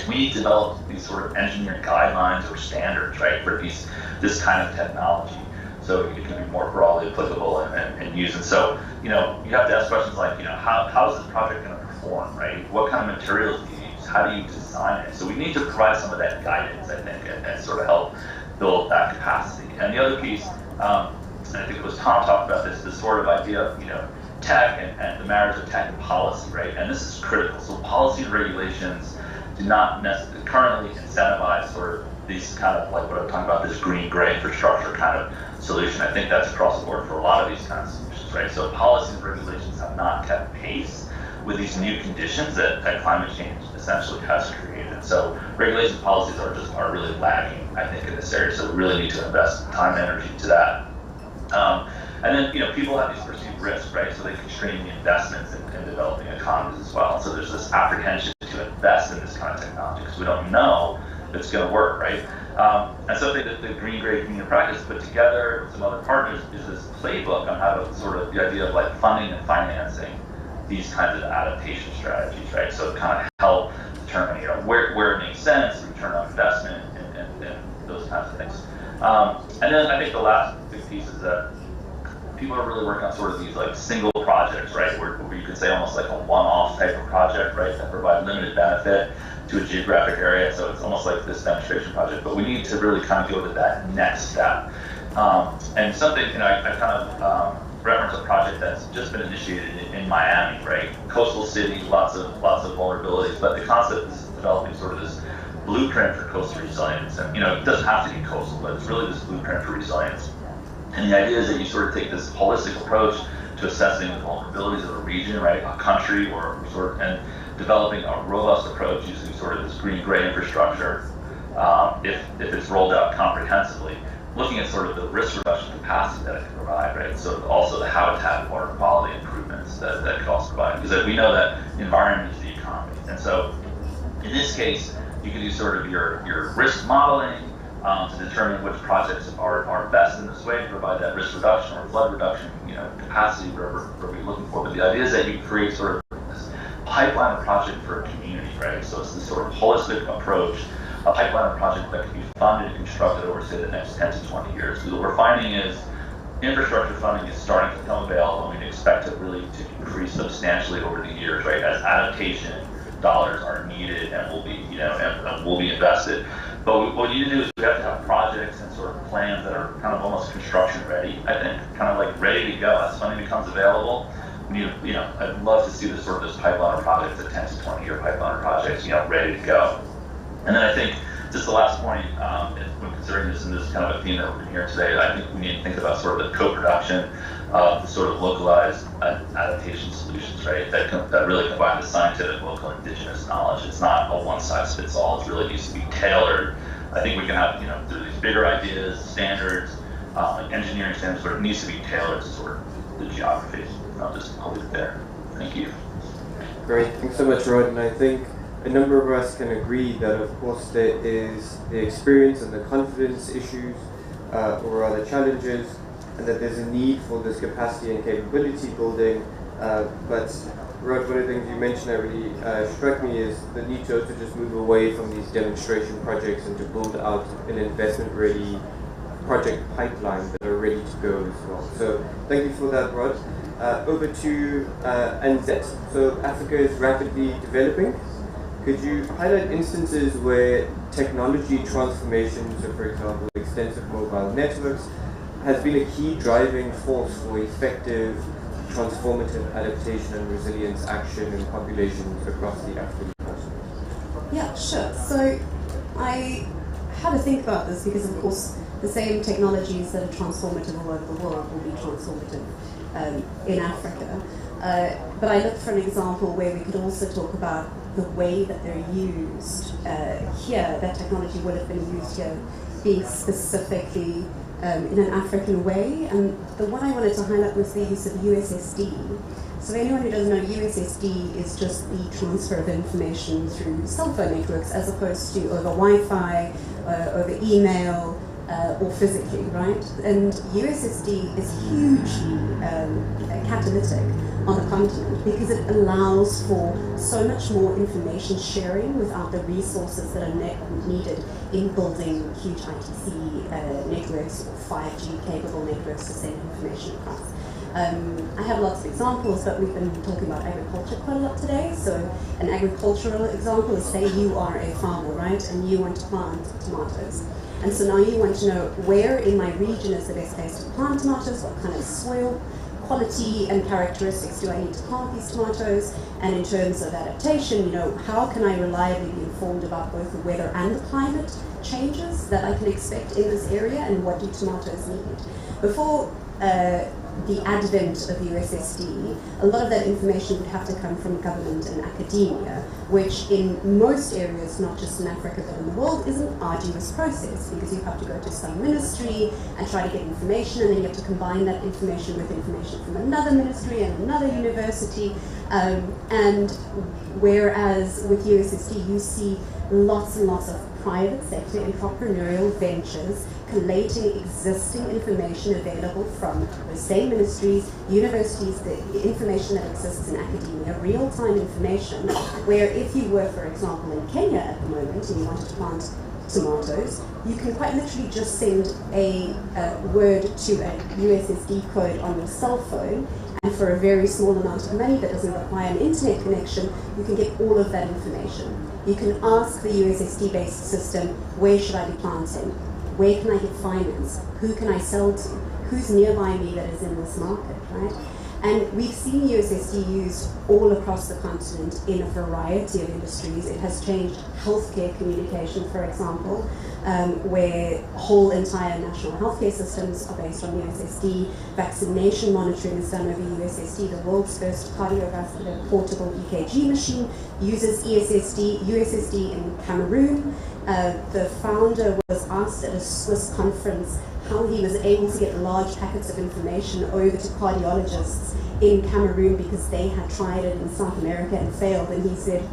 we developed these sort of engineering guidelines or standards, right, for this kind of technology, so it can be more broadly applicable and used. And so, you have to ask questions like, how is this project going to perform, right? What kind of materials do you use? How do you design it? So we need to provide some of that guidance, I think, and sort of help build that capacity. And the other piece, and I think it was Tom talked about this sort of idea of, tech and the marriage of tech and policy, right? And this is critical. So policy and regulations do not necessarily currently incentivize sort of these kind of, like what I'm talking about, this green-gray infrastructure kind of solution. I think that's across the board for a lot of these kinds of solutions, right? So policy and regulations have not kept pace with these new conditions that climate change essentially has created. So regulation policies are really lagging, I think, in this area. So we really need to invest time and energy to that. And then, people have these perceived risks, right? So they constrain the investments in developing economies as well. So there's this apprehension to invest in this kind of technology because we don't know if it's going to work, right? And something that the green-gray community practice put together with some other partners is this playbook on how to sort of the idea of like funding and financing these kinds of adaptation strategies, right? So it kind of help determine, where it makes sense, return on investment, and those kinds of things. And then I think the last big piece is that people are really working on sort of these like single projects, right? Where you could say almost like a one-off type of project, right? That provide limited benefit to a geographic area. So it's almost like this demonstration project, but we need to really kind of go to that next step. And something, I kind of reference a project that's just been initiated in Miami, right? Coastal city, lots of vulnerabilities, but the concept is developing sort of this blueprint for coastal resilience. And it doesn't have to be coastal, but it's really this blueprint for resilience. And the idea is that you sort of take this holistic approach to assessing the vulnerabilities of a region, right, a country, and developing a robust approach using sort of this green-gray infrastructure, if it's rolled out comprehensively, looking at sort of the risk reduction capacity that it can provide, right? So also the habitat and water quality improvements that it can also provide, because we know that the environment is the economy. And so in this case, you can do sort of your risk modeling, to determine which projects are best in this way to provide that risk reduction or flood reduction, capacity, wherever we're looking for. But the idea is that you create sort of this pipeline of project for a community, right? So it's this sort of holistic approach, a pipeline of project that can be funded and constructed over, say, the next 10 to 20 years. So what we're finding is infrastructure funding is starting to become available, and we expect it really to increase substantially over the years, right? As adaptation dollars are needed and will be, and will be invested. But what you need to do is we have to have projects and sort of plans that are kind of almost construction ready, I think, kind of like ready to go as funding becomes available. We need, I'd love to see this sort of this pipeline of projects, a 10 to 20 year pipeline of projects, ready to go. And then I think just the last point, when considering this, and this is kind of a theme that we've been hearing today, I think we need to think about sort of the co-production of sort of localized adaptation solutions, right? That really combine the scientific, local, indigenous knowledge. It's not a one-size-fits-all. It really needs to be tailored. I think we can have, through these bigger ideas, standards, like engineering standards, but it needs to be tailored to sort of the geography. I'll leave it there. Thank you. Great, thanks so much, Rod. And I think a number of us can agree that, of course, there is the experience and the confidence issues, or rather challenges, and that there's a need for this capacity and capability building. But Rod, one of the things you mentioned that really struck me is the need to also just move away from these demonstration projects and to build out an investment-ready project pipeline that are ready to go as well. So thank you for that, Rod. Over to Anzet. So Africa is rapidly developing. Could you highlight instances where technology transformation, so for example, extensive mobile networks, has been a key driving force for effective transformative adaptation and resilience action in populations across the African continent? Yeah, sure. So I had to think about this because, of course, the same technologies that are transformative all over the world will be transformative in Africa. But I looked for an example where we could also talk about the way that they're used here, that technology would have been used here, being specifically in an African way. And the one I wanted to highlight was the use of USSD. So anyone who doesn't know, USSD is just the transfer of information through cell phone networks as opposed to over Wi-Fi, over email, or physically, right? And USSD is hugely catalytic on the continent because it allows for so much more information sharing without the resources that are needed in building huge ITC networks or 5G capable networks to send information across. I have lots of examples, but we've been talking about agriculture quite a lot today. So an agricultural example is, say you are a farmer, right? And you want to plant tomatoes. And so now you want to know where in my region is the best place to plant tomatoes, what kind of soil quality and characteristics do I need to plant these tomatoes, and in terms of adaptation, how can I reliably be informed about both the weather and the climate changes that I can expect in this area, and what do tomatoes need? Before the advent of USSD, a lot of that information would have to come from government and academia, which in most areas, not just in Africa but in the world, is an arduous process because you have to go to some ministry and try to get information, and then you have to combine that information with information from another ministry and another university. And whereas with USSD, you see lots and lots of private sector entrepreneurial ventures collating existing information available from the same ministries, universities, the information that exists in academia, real-time information, where if you were, for example, in Kenya at the moment and you wanted to plant tomatoes, you can quite literally just send a word to a USSD code on your cell phone, and for a very small amount of money that doesn't require an internet connection, you can get all of that information. You can ask the USSD-based system, where should I be planting? Where can I get finance? Who can I sell to? Who's nearby me that is in this market, right? And we've seen USSD used all across the continent in a variety of industries. It has changed healthcare communication, for example, where whole entire national healthcare systems are based on USSD. Vaccination monitoring is done over USSD. The world's first cardiovascular portable EKG machine uses USSD in Cameroon. The founder was asked at a Swiss conference how he was able to get large packets of information over to cardiologists in Cameroon because they had tried it in South America and failed, and he said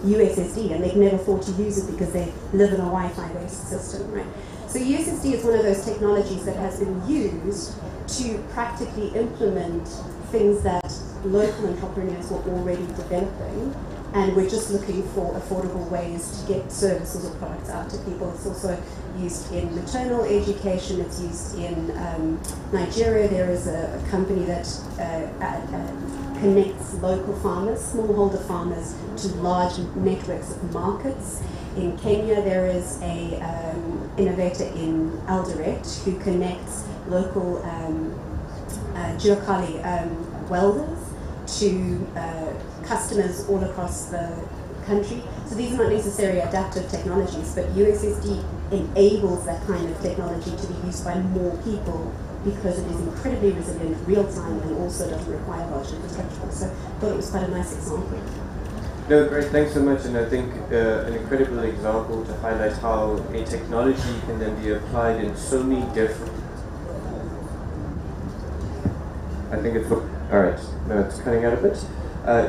USSD, and they'd never thought to use it because they live in a Wi-Fi based system, right? So USSD is one of those technologies that has been used to practically implement things that local entrepreneurs were already developing, and we're just looking for affordable ways to get services or products out to people. It's also used in maternal education. It's used in Nigeria. There is a company that connects local farmers, smallholder farmers, to large networks of markets. In Kenya, there is a innovator in Eldoret who connects local Juakali welders to customers all across the country. So these are not necessarily adaptive technologies, but USSD enables that kind of technology to be used by more people because it is incredibly resilient, real-time, and also doesn't require large infrastructure. So I thought it was quite a nice example. No, great, thanks so much, and I think an incredible example to highlight how a technology can then be applied in so many different... I think it's... Alright, no, it's cutting out a bit.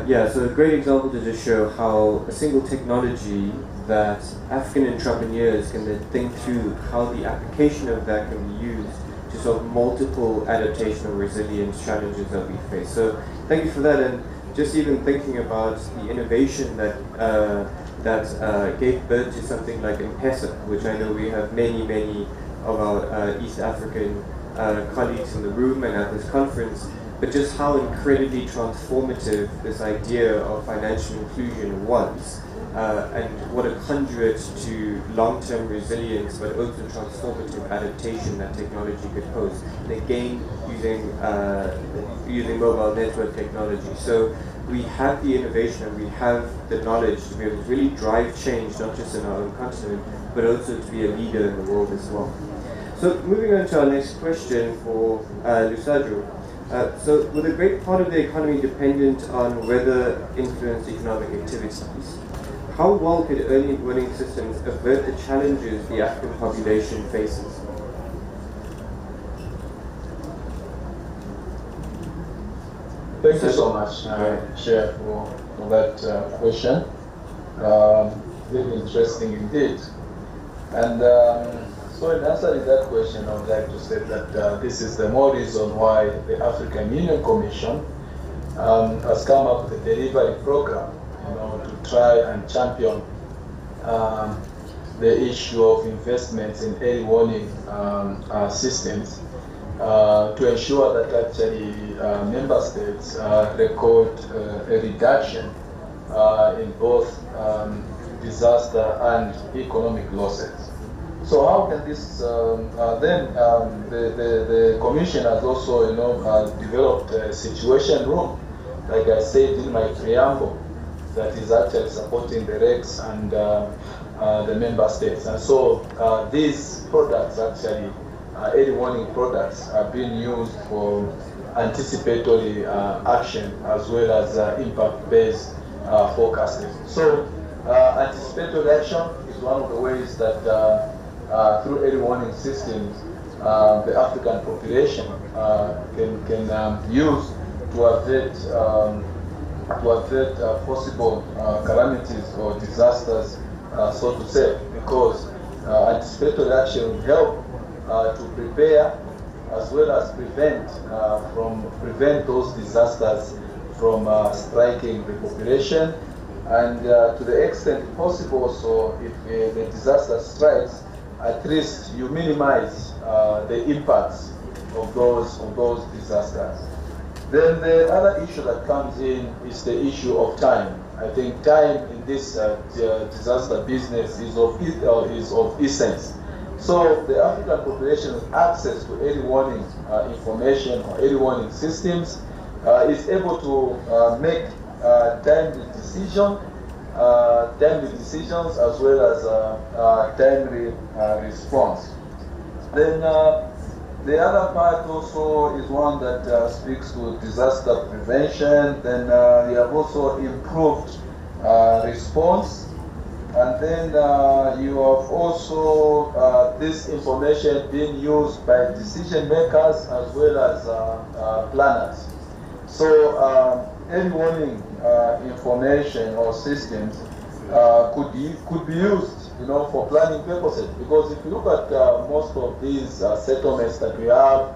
Yeah, so a great example to just show how a single technology that African entrepreneurs can then think through how the application of that can be used to solve multiple adaptation or resilience challenges that we face. So thank you for that, and just even thinking about the innovation that gave birth to something like M-Pesa, which I know we have many of our East African colleagues in the room and at this conference, but just how incredibly transformative this idea of financial inclusion was, and what a conduit to long-term resilience, but also transformative adaptation that technology could pose. And again, using mobile network technology. So we have the innovation and we have the knowledge to be able to really drive change, not just in our own continent, but also to be a leader in the world as well. So moving on to our next question for Lusadro. So with a great part of the economy dependent on weather-influenced economic activities, how well could early warning systems avert the challenges the African population faces? Thank you so much, Chair, for that question. Very interesting indeed. And so in answering that question, I would like to say that this is the more reason why the African Union Commission has come up with a delivery program, to try and champion the issue of investments in early warning systems to ensure that actually member states record a reduction in both disaster and economic losses. So how can this then the Commission has also developed a situation room, like I said in my preamble, that is actually supporting the regs and the member states. And so these products actually, early warning products, are being used for anticipatory action as well as impact-based forecasting. So anticipatory action is one of the ways that through early warning systems the African population can use to avert possible calamities or disasters, so to say, because anticipatory action will help to prepare as well as prevent those disasters from striking the population, and to the extent possible. So if the disaster strikes, at least you minimize the impacts of those disasters. Then the other issue that comes in is the issue of time. I think time in this disaster business is of essence. So the African population with access to early warning information or early warning systems is able to make timely decisions as well as timely response. Then the other part also is one that speaks to disaster prevention. Then we have also improved response. And then you have also this information being used by decision makers as well as planners. So early warning information or systems could be used, for planning purposes. Because if you look at most of these settlements that we have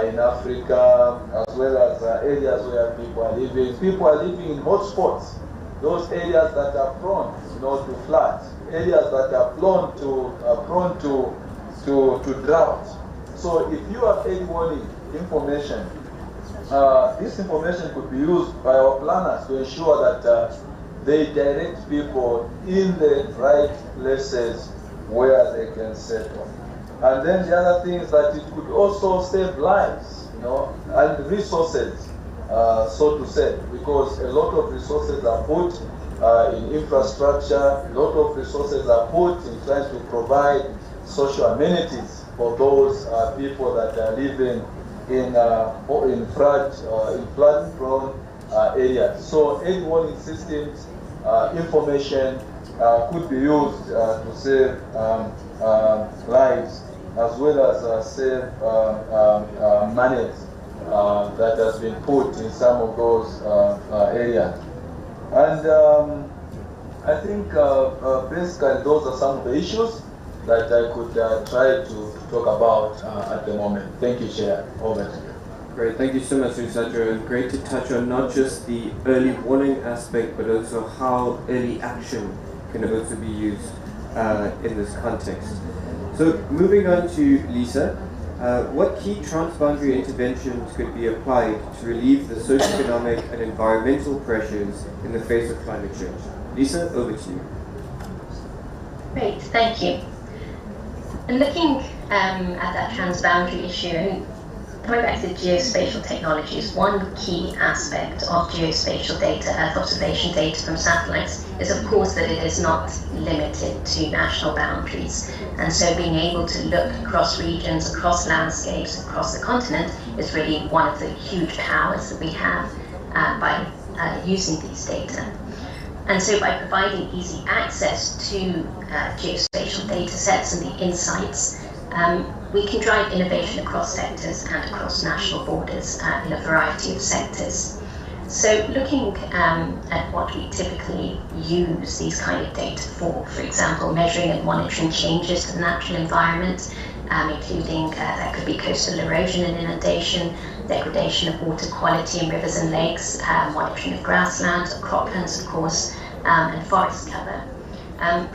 in Africa, as well as areas where people are living in hotspots. Those areas that are prone, to floods, areas that are prone to drought. So if you have early warning information, this information could be used by our planners to ensure that they direct people in the right places where they can settle. And then the other thing is that it could also save lives, and resources, so to say, because a lot of resources are put in infrastructure. A lot of resources are put in trying to provide social amenities for those people that are living in flood-prone areas. So early warning systems, information could be used to save lives, as well as save money that has been put in some of those areas. And I think basically those are some of the issues that I could try to talk about at the moment. Thank you, Chair. Over to you. Great, thank you so much, Sandra, and great to touch on not just the early warning aspect, but also how early action can also be used in this context. So moving on to Lisa, what key transboundary interventions could be applied to relieve the socioeconomic and environmental pressures in the face of climate change? Lisa, over to you. Great, thank you. And looking at that transboundary issue, and coming back to geospatial technologies, one key aspect of geospatial data, Earth observation data from satellites, is of course that it is not limited to national boundaries. And so being able to look across regions, across landscapes, across the continent is really one of the huge powers that we have by using these data. And so by providing easy access to geospatial data sets and the insights, we can drive innovation across sectors and across national borders in a variety of sectors. So looking at what we typically use these kind of data for example, measuring and monitoring changes to the natural environment, including that could be coastal erosion and inundation, degradation of water quality in rivers and lakes, monitoring of grassland, croplands of course, and forest cover.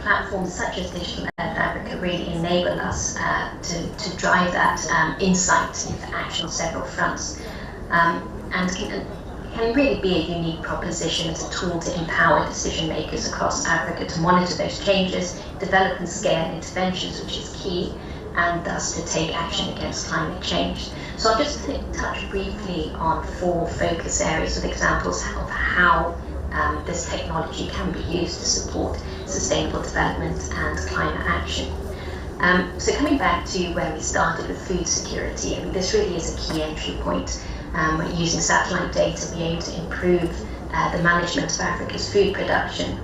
Platforms such as Digital Earth Africa really enable us to drive that insight into action on several fronts, and can really be a unique proposition as a tool to empower decision makers across Africa to monitor those changes, develop and scale interventions, which is key, and thus to take action against climate change. So I'll just touch briefly on 4 focus areas with examples of how this technology can be used to support sustainable development and climate action. So coming back to where we started with food security, I mean, this really is a key entry point. Using satellite data, we aim to improve the management of Africa's food production.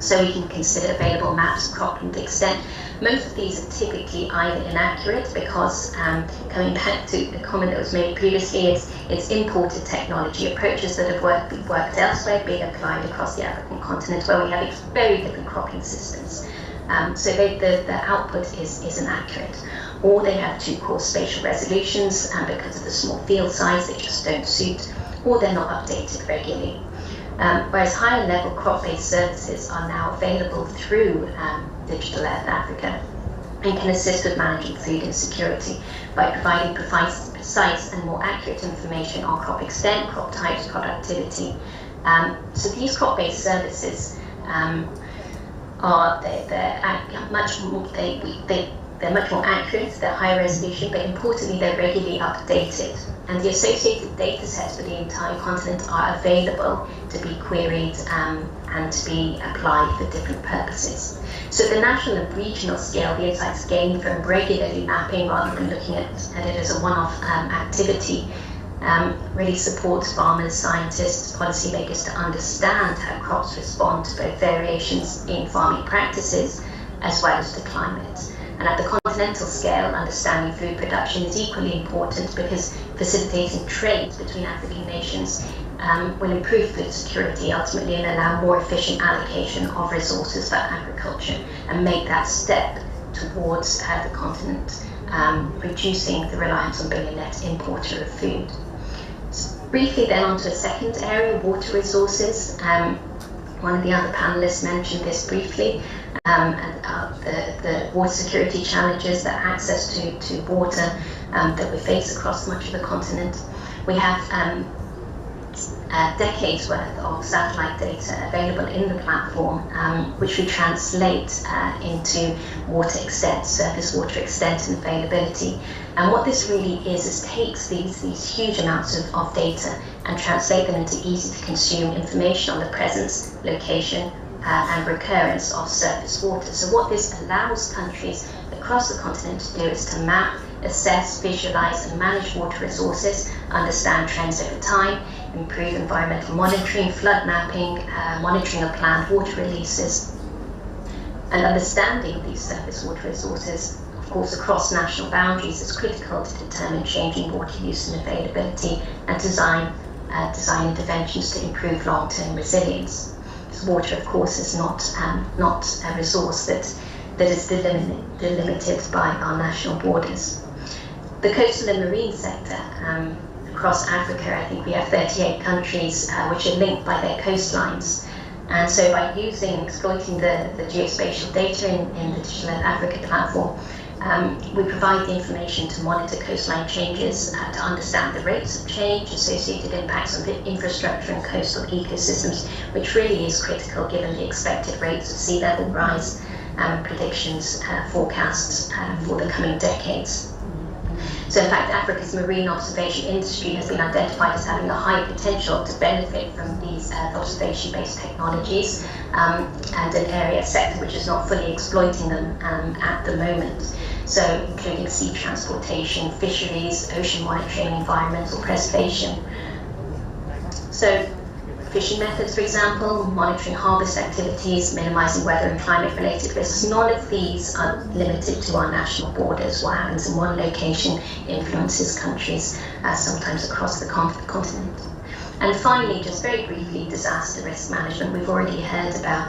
So we can consider available maps of cropland extent. Most of these are typically either inaccurate because, coming back to the comment that was made previously, it's imported technology, approaches that have worked elsewhere being applied across the African continent where we have very different cropping systems. So the output is inaccurate. Or they have too coarse spatial resolutions, and because of the small field size they just don't suit, or they're not updated regularly. Whereas higher level crop-based services are now available through Digital Earth Africa and can assist with managing food insecurity by providing precise and more accurate information on crop extent, crop types, productivity. So these crop-based services they're much more accurate, they're higher resolution, but importantly they're regularly updated. And the associated data sets for the entire continent are available to be queried and to be applied for different purposes. So at the national and regional scale, the insights gained from regularly mapping rather than looking at it as a one-off activity really supports farmers, scientists, policymakers to understand how crops respond to both variations in farming practices as well as to climate. And at the continental scale, understanding food production is equally important because facilitating trade between African nations will improve food security ultimately and allow more efficient allocation of resources for agriculture and make that step towards the continent reducing the reliance on being a net importer of food. So briefly then onto a second area, water resources. One of the other panelists mentioned this briefly, the water security challenges, the access to water that we face across much of the continent. We have decades worth of satellite data available in the platform, which we translate into water extent, surface water extent and availability. And what this really is takes these huge amounts of data and translate them into easy to consume information on the presence, location, and recurrence of surface water. So what this allows countries across the continent to do is to map, assess, visualize and manage water resources, understand trends over time, improve environmental monitoring, flood mapping, monitoring of planned water releases, and understanding these surface water resources, of course, across national boundaries is critical to determine changing water use and availability and design interventions to improve long-term resilience. Because water, of course, is not a resource that is delimited by our national borders. The coastal and marine sector, across Africa, I think we have 38 countries which are linked by their coastlines. And so by exploiting the geospatial data in the Digital Earth Africa platform, we provide the information to monitor coastline changes, to understand the rates of change, associated impacts on the infrastructure and coastal ecosystems, which really is critical given the expected rates of sea level rise and predictions, forecasts for the coming decades. So in fact, Africa's marine observation industry has been identified as having a high potential to benefit from these observation-based technologies, and an area sector which is not fully exploiting them at the moment. So including sea transportation, fisheries, ocean monitoring, environmental preservation. So fishing methods, for example, monitoring harvest activities, minimizing weather and climate-related risks. None of these are limited to our national borders. What happens in one location influences countries, sometimes across the continent. And finally, just very briefly, disaster risk management. We've already heard about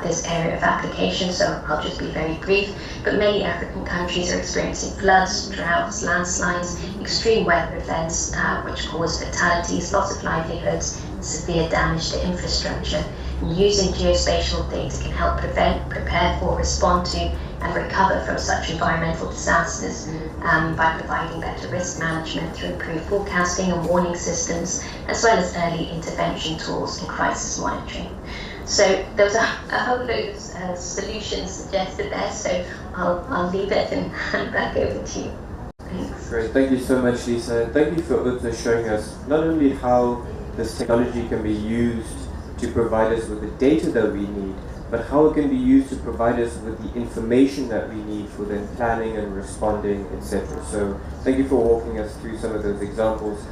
this area of application, so I'll just be very brief. But many African countries are experiencing floods, droughts, landslides, extreme weather events, which cause fatalities, loss of livelihoods, severe damage to infrastructure. And using geospatial data can help prevent, prepare for, respond to, and recover from such environmental disasters by providing better risk management through improved forecasting and warning systems, as well as early intervention tools and crisis monitoring. So there was a whole load of solutions suggested there, so I'll leave it and hand back over to you. Thanks. Great, thank you so much, Lisa. And thank you for also showing us not only how this technology can be used to provide us with the data that we need, but how it can be used to provide us with the information that we need for then planning and responding, etc. So thank you for walking us through some of those examples.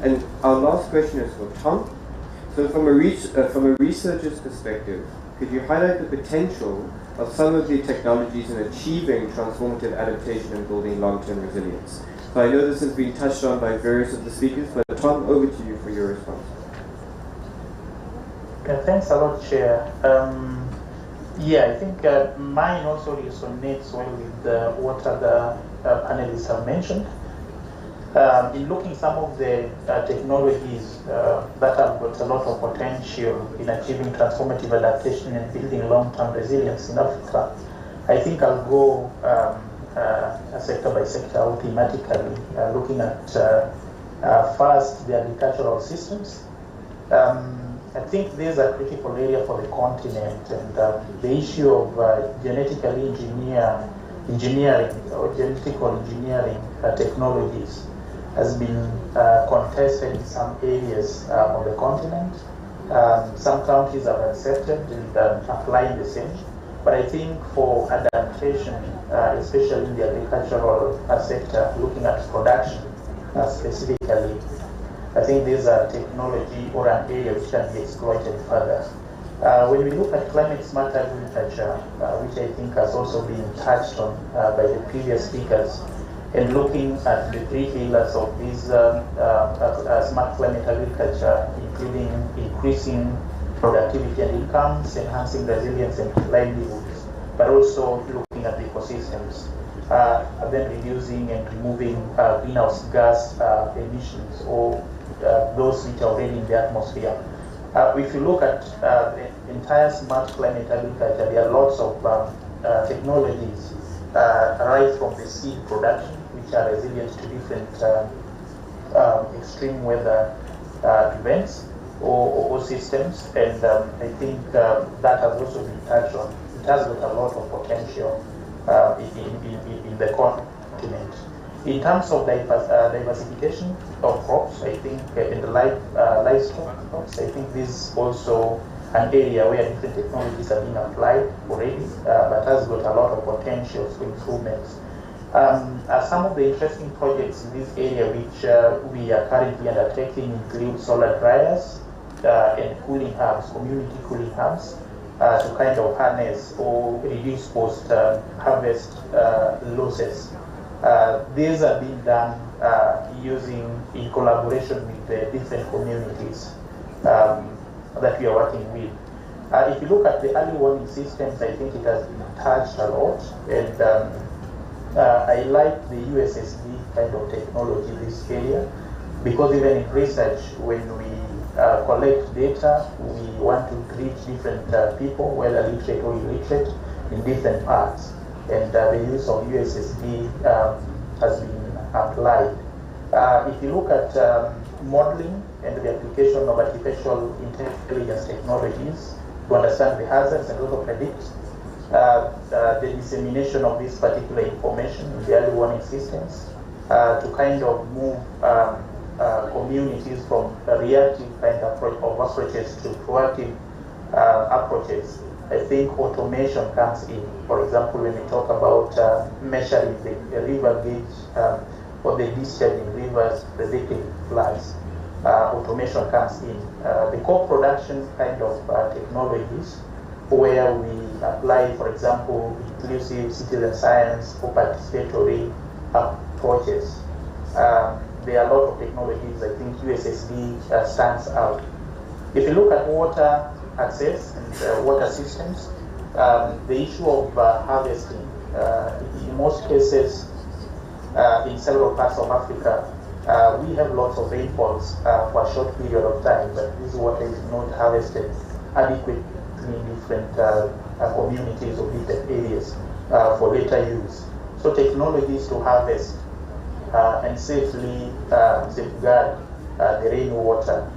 And our last question is for Tom. So from a researcher's perspective, could you highlight the potential of some of the technologies in achieving transformative adaptation and building long-term resilience? So I know this has been touched on by various of the speakers, but Tom, over to you for your response. Yeah, thanks a lot, Chair. I think mine also resonates well with what other panelists have mentioned. In looking some of the technologies that have got a lot of potential in achieving transformative adaptation and building long-term resilience in Africa, I think I'll go sector by sector or thematically, looking at first the agricultural systems. I think there's a critical area for the continent, and the issue of genetical engineering or genetical engineering technologies has been contested in some areas of the continent. Some countries have accepted and applying the same, but I think for adaptation, especially in the agricultural sector, looking at production specifically, I think there's a technology or an area which can be exploited further. When we look at climate smart agriculture, which I think has also been touched on by the previous speakers, and looking at the three pillars of this smart climate agriculture, including increasing productivity and incomes, enhancing resilience and livelihoods, but also looking at the ecosystems, then reducing and removing greenhouse gas emissions or those which are already in the atmosphere. If you look at the entire smart climate agriculture, there are lots of technologies right from the seed production, which are resilient to different extreme weather events or systems, and I think that has also been touched on. It has got a lot of potential in the continent. In terms of diversification of crops, I think in the livestock crops, I think this is also an area where different technologies are being applied already, but has got a lot of potential for improvements. Some of the interesting projects in this area which we are currently undertaking include solar dryers and cooling hubs, community cooling hubs, to kind of harness or reduce post-harvest losses. These are being done in collaboration with the different communities that we are working with. If you look at the early warning systems, I think it has been touched a lot, and I like the USSD kind of technology in this area, because even in research, when we collect data, we want to reach different people, whether literate or illiterate, in different parts, and the use of USSD has been applied. If you look at modeling and the application of artificial intelligence technologies to understand the hazards and also predict the dissemination of this particular information in the early warning systems, to kind of move communities from reactive kind of approaches to proactive approaches. I think automation comes in. For example, when we talk about measuring the river gauge or the discharge in rivers, predicting floods, automation comes in. The co-production kind of technologies, where we apply, for example, inclusive citizen science or participatory approaches. There are a lot of technologies. I think USSD stands out. If you look at water access and water systems, the issue of harvesting, in most cases, in several parts of Africa, we have lots of rainfalls for a short period of time, but this water is not harvested adequately in different communities or different areas for later use. So technologies to harvest and safely safeguard the rainwater.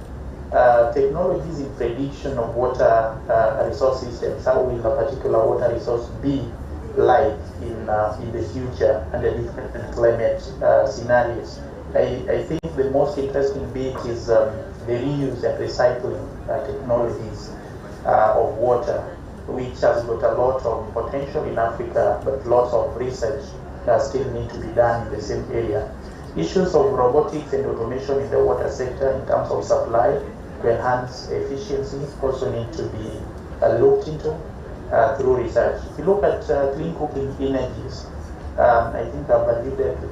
Technologies in prediction of water resource systems. How will a particular water resource be like in the future under different climate scenarios? I think the most interesting bit is the reuse and recycling technologies of water, which has got a lot of potential in Africa, but lots of research still need to be done in the same area. Issues of robotics and automation in the water sector in terms of supply to enhance efficiency also need to be looked into through research. If you look at clean cooking energies, I think I've alluded to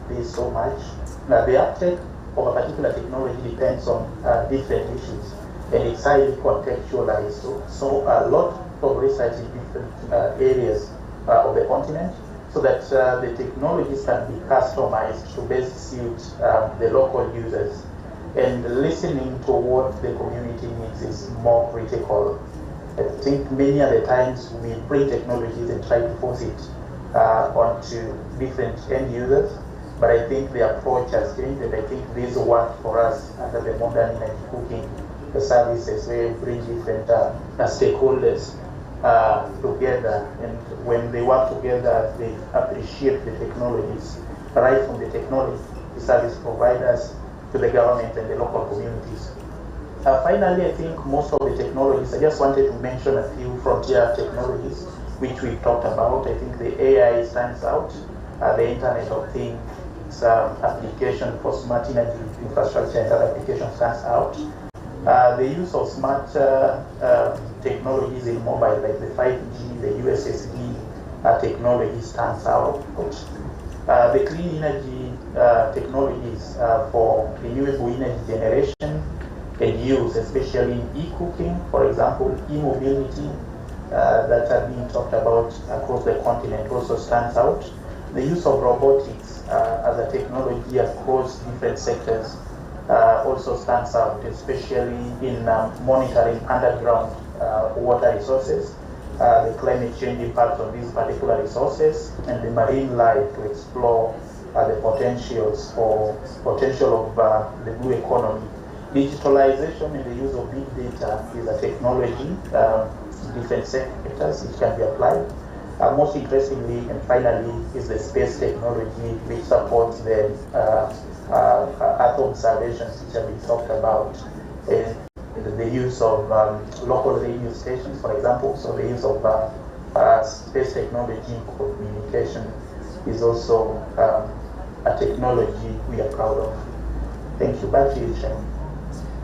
this so much. The uptake of a particular technology depends on different issues, and it's highly contextualized. So a lot of research in different areas of the continent, so that the technologies can be customized to best suit the local users. And listening to what the community needs is more critical. I think many of the times we bring technologies and try to force it onto different end users, but I think the approach has changed, and I think this worked for us under the modern energy cooking services, where we bring different stakeholders together, and when they work together, they appreciate the technologies, right from the technology service providers to the government and the local communities. Finally, I think most of the technologies, I just wanted to mention a few frontier technologies which we've talked about. I think the AI stands out, the Internet of Things application for smart energy infrastructure and other applications stands out. The use of smart technologies in mobile, like the 5G, the USSD technology stands out. The clean energy technologies for renewable energy generation and use, especially in e-cooking, for example, e-mobility that are being talked about across the continent also stands out. The use of robotics as a technology across different sectors also stands out, especially in monitoring underground water resources, the climate change impact on these particular resources, and the marine life to explore the potential of the blue economy Digitalization and the use of big data is a technology in different sectors which can be applied. Most interestingly and finally is the space technology which supports the Earth observations which have been talked about. The use of local radio stations, for example, so the use of space technology for communication is also a technology we are proud of. Thank you. Back to you, Chairman.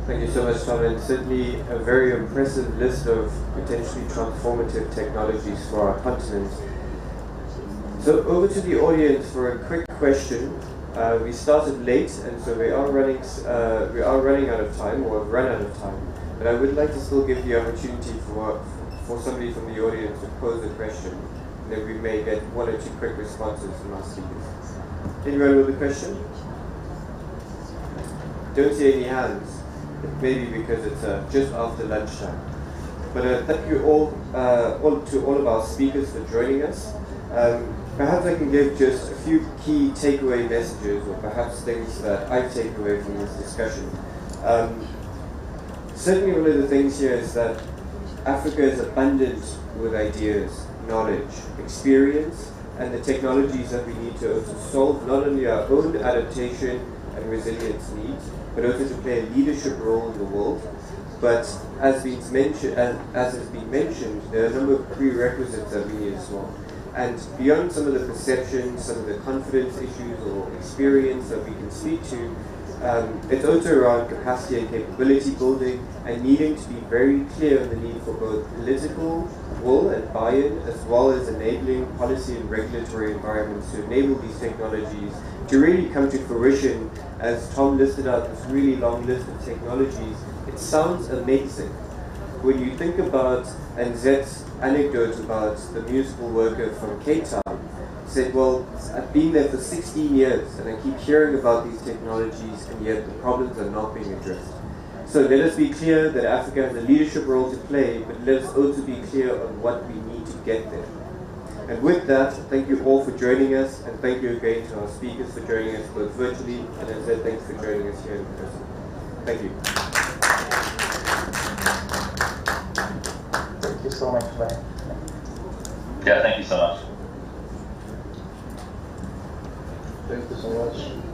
Thank you so much, Tom, and certainly a very impressive list of potentially transformative technologies for our continent. So over to the audience for a quick question. We started late, and so we are running out of time, or have run out of time. But I would like to still give the opportunity for somebody from the audience to pose a question, and then we may get one or two quick responses from our speakers. Anyone with a question? Don't see any hands. Maybe because it's just after lunchtime. But thank you all to all of our speakers for joining us. Perhaps I can give just a few key takeaway messages, or perhaps things that I take away from this discussion. Certainly one of the things here is that Africa is abundant with ideas, knowledge, experience, and the technologies that we need to also solve not only our own adaptation and resilience needs, but also to play a leadership role in the world. But as has been mentioned, there are a number of prerequisites that we need as well. And beyond some of the perceptions, some of the confidence issues or experience that we can speak to, it's also around capacity and capability building and needing to be very clear on the need for both political will and buy-in, as well as enabling policy and regulatory environments to enable these technologies to really come to fruition. As Tom listed out this really long list of technologies, it sounds amazing. When you think about, and Zet's anecdote about the musical worker from Cape Town, said, well, I've been there for 16 years and I keep hearing about these technologies and yet the problems are not being addressed. So let us be clear that Africa has a leadership role to play, but let us also be clear on what we need to get there. And with that, thank you all for joining us, and thank you again to our speakers for joining us both virtually, and as I said, thanks for joining us here in person. Thank you. Thank you so much, Brian. Yeah, thank you so much. Thank you so much.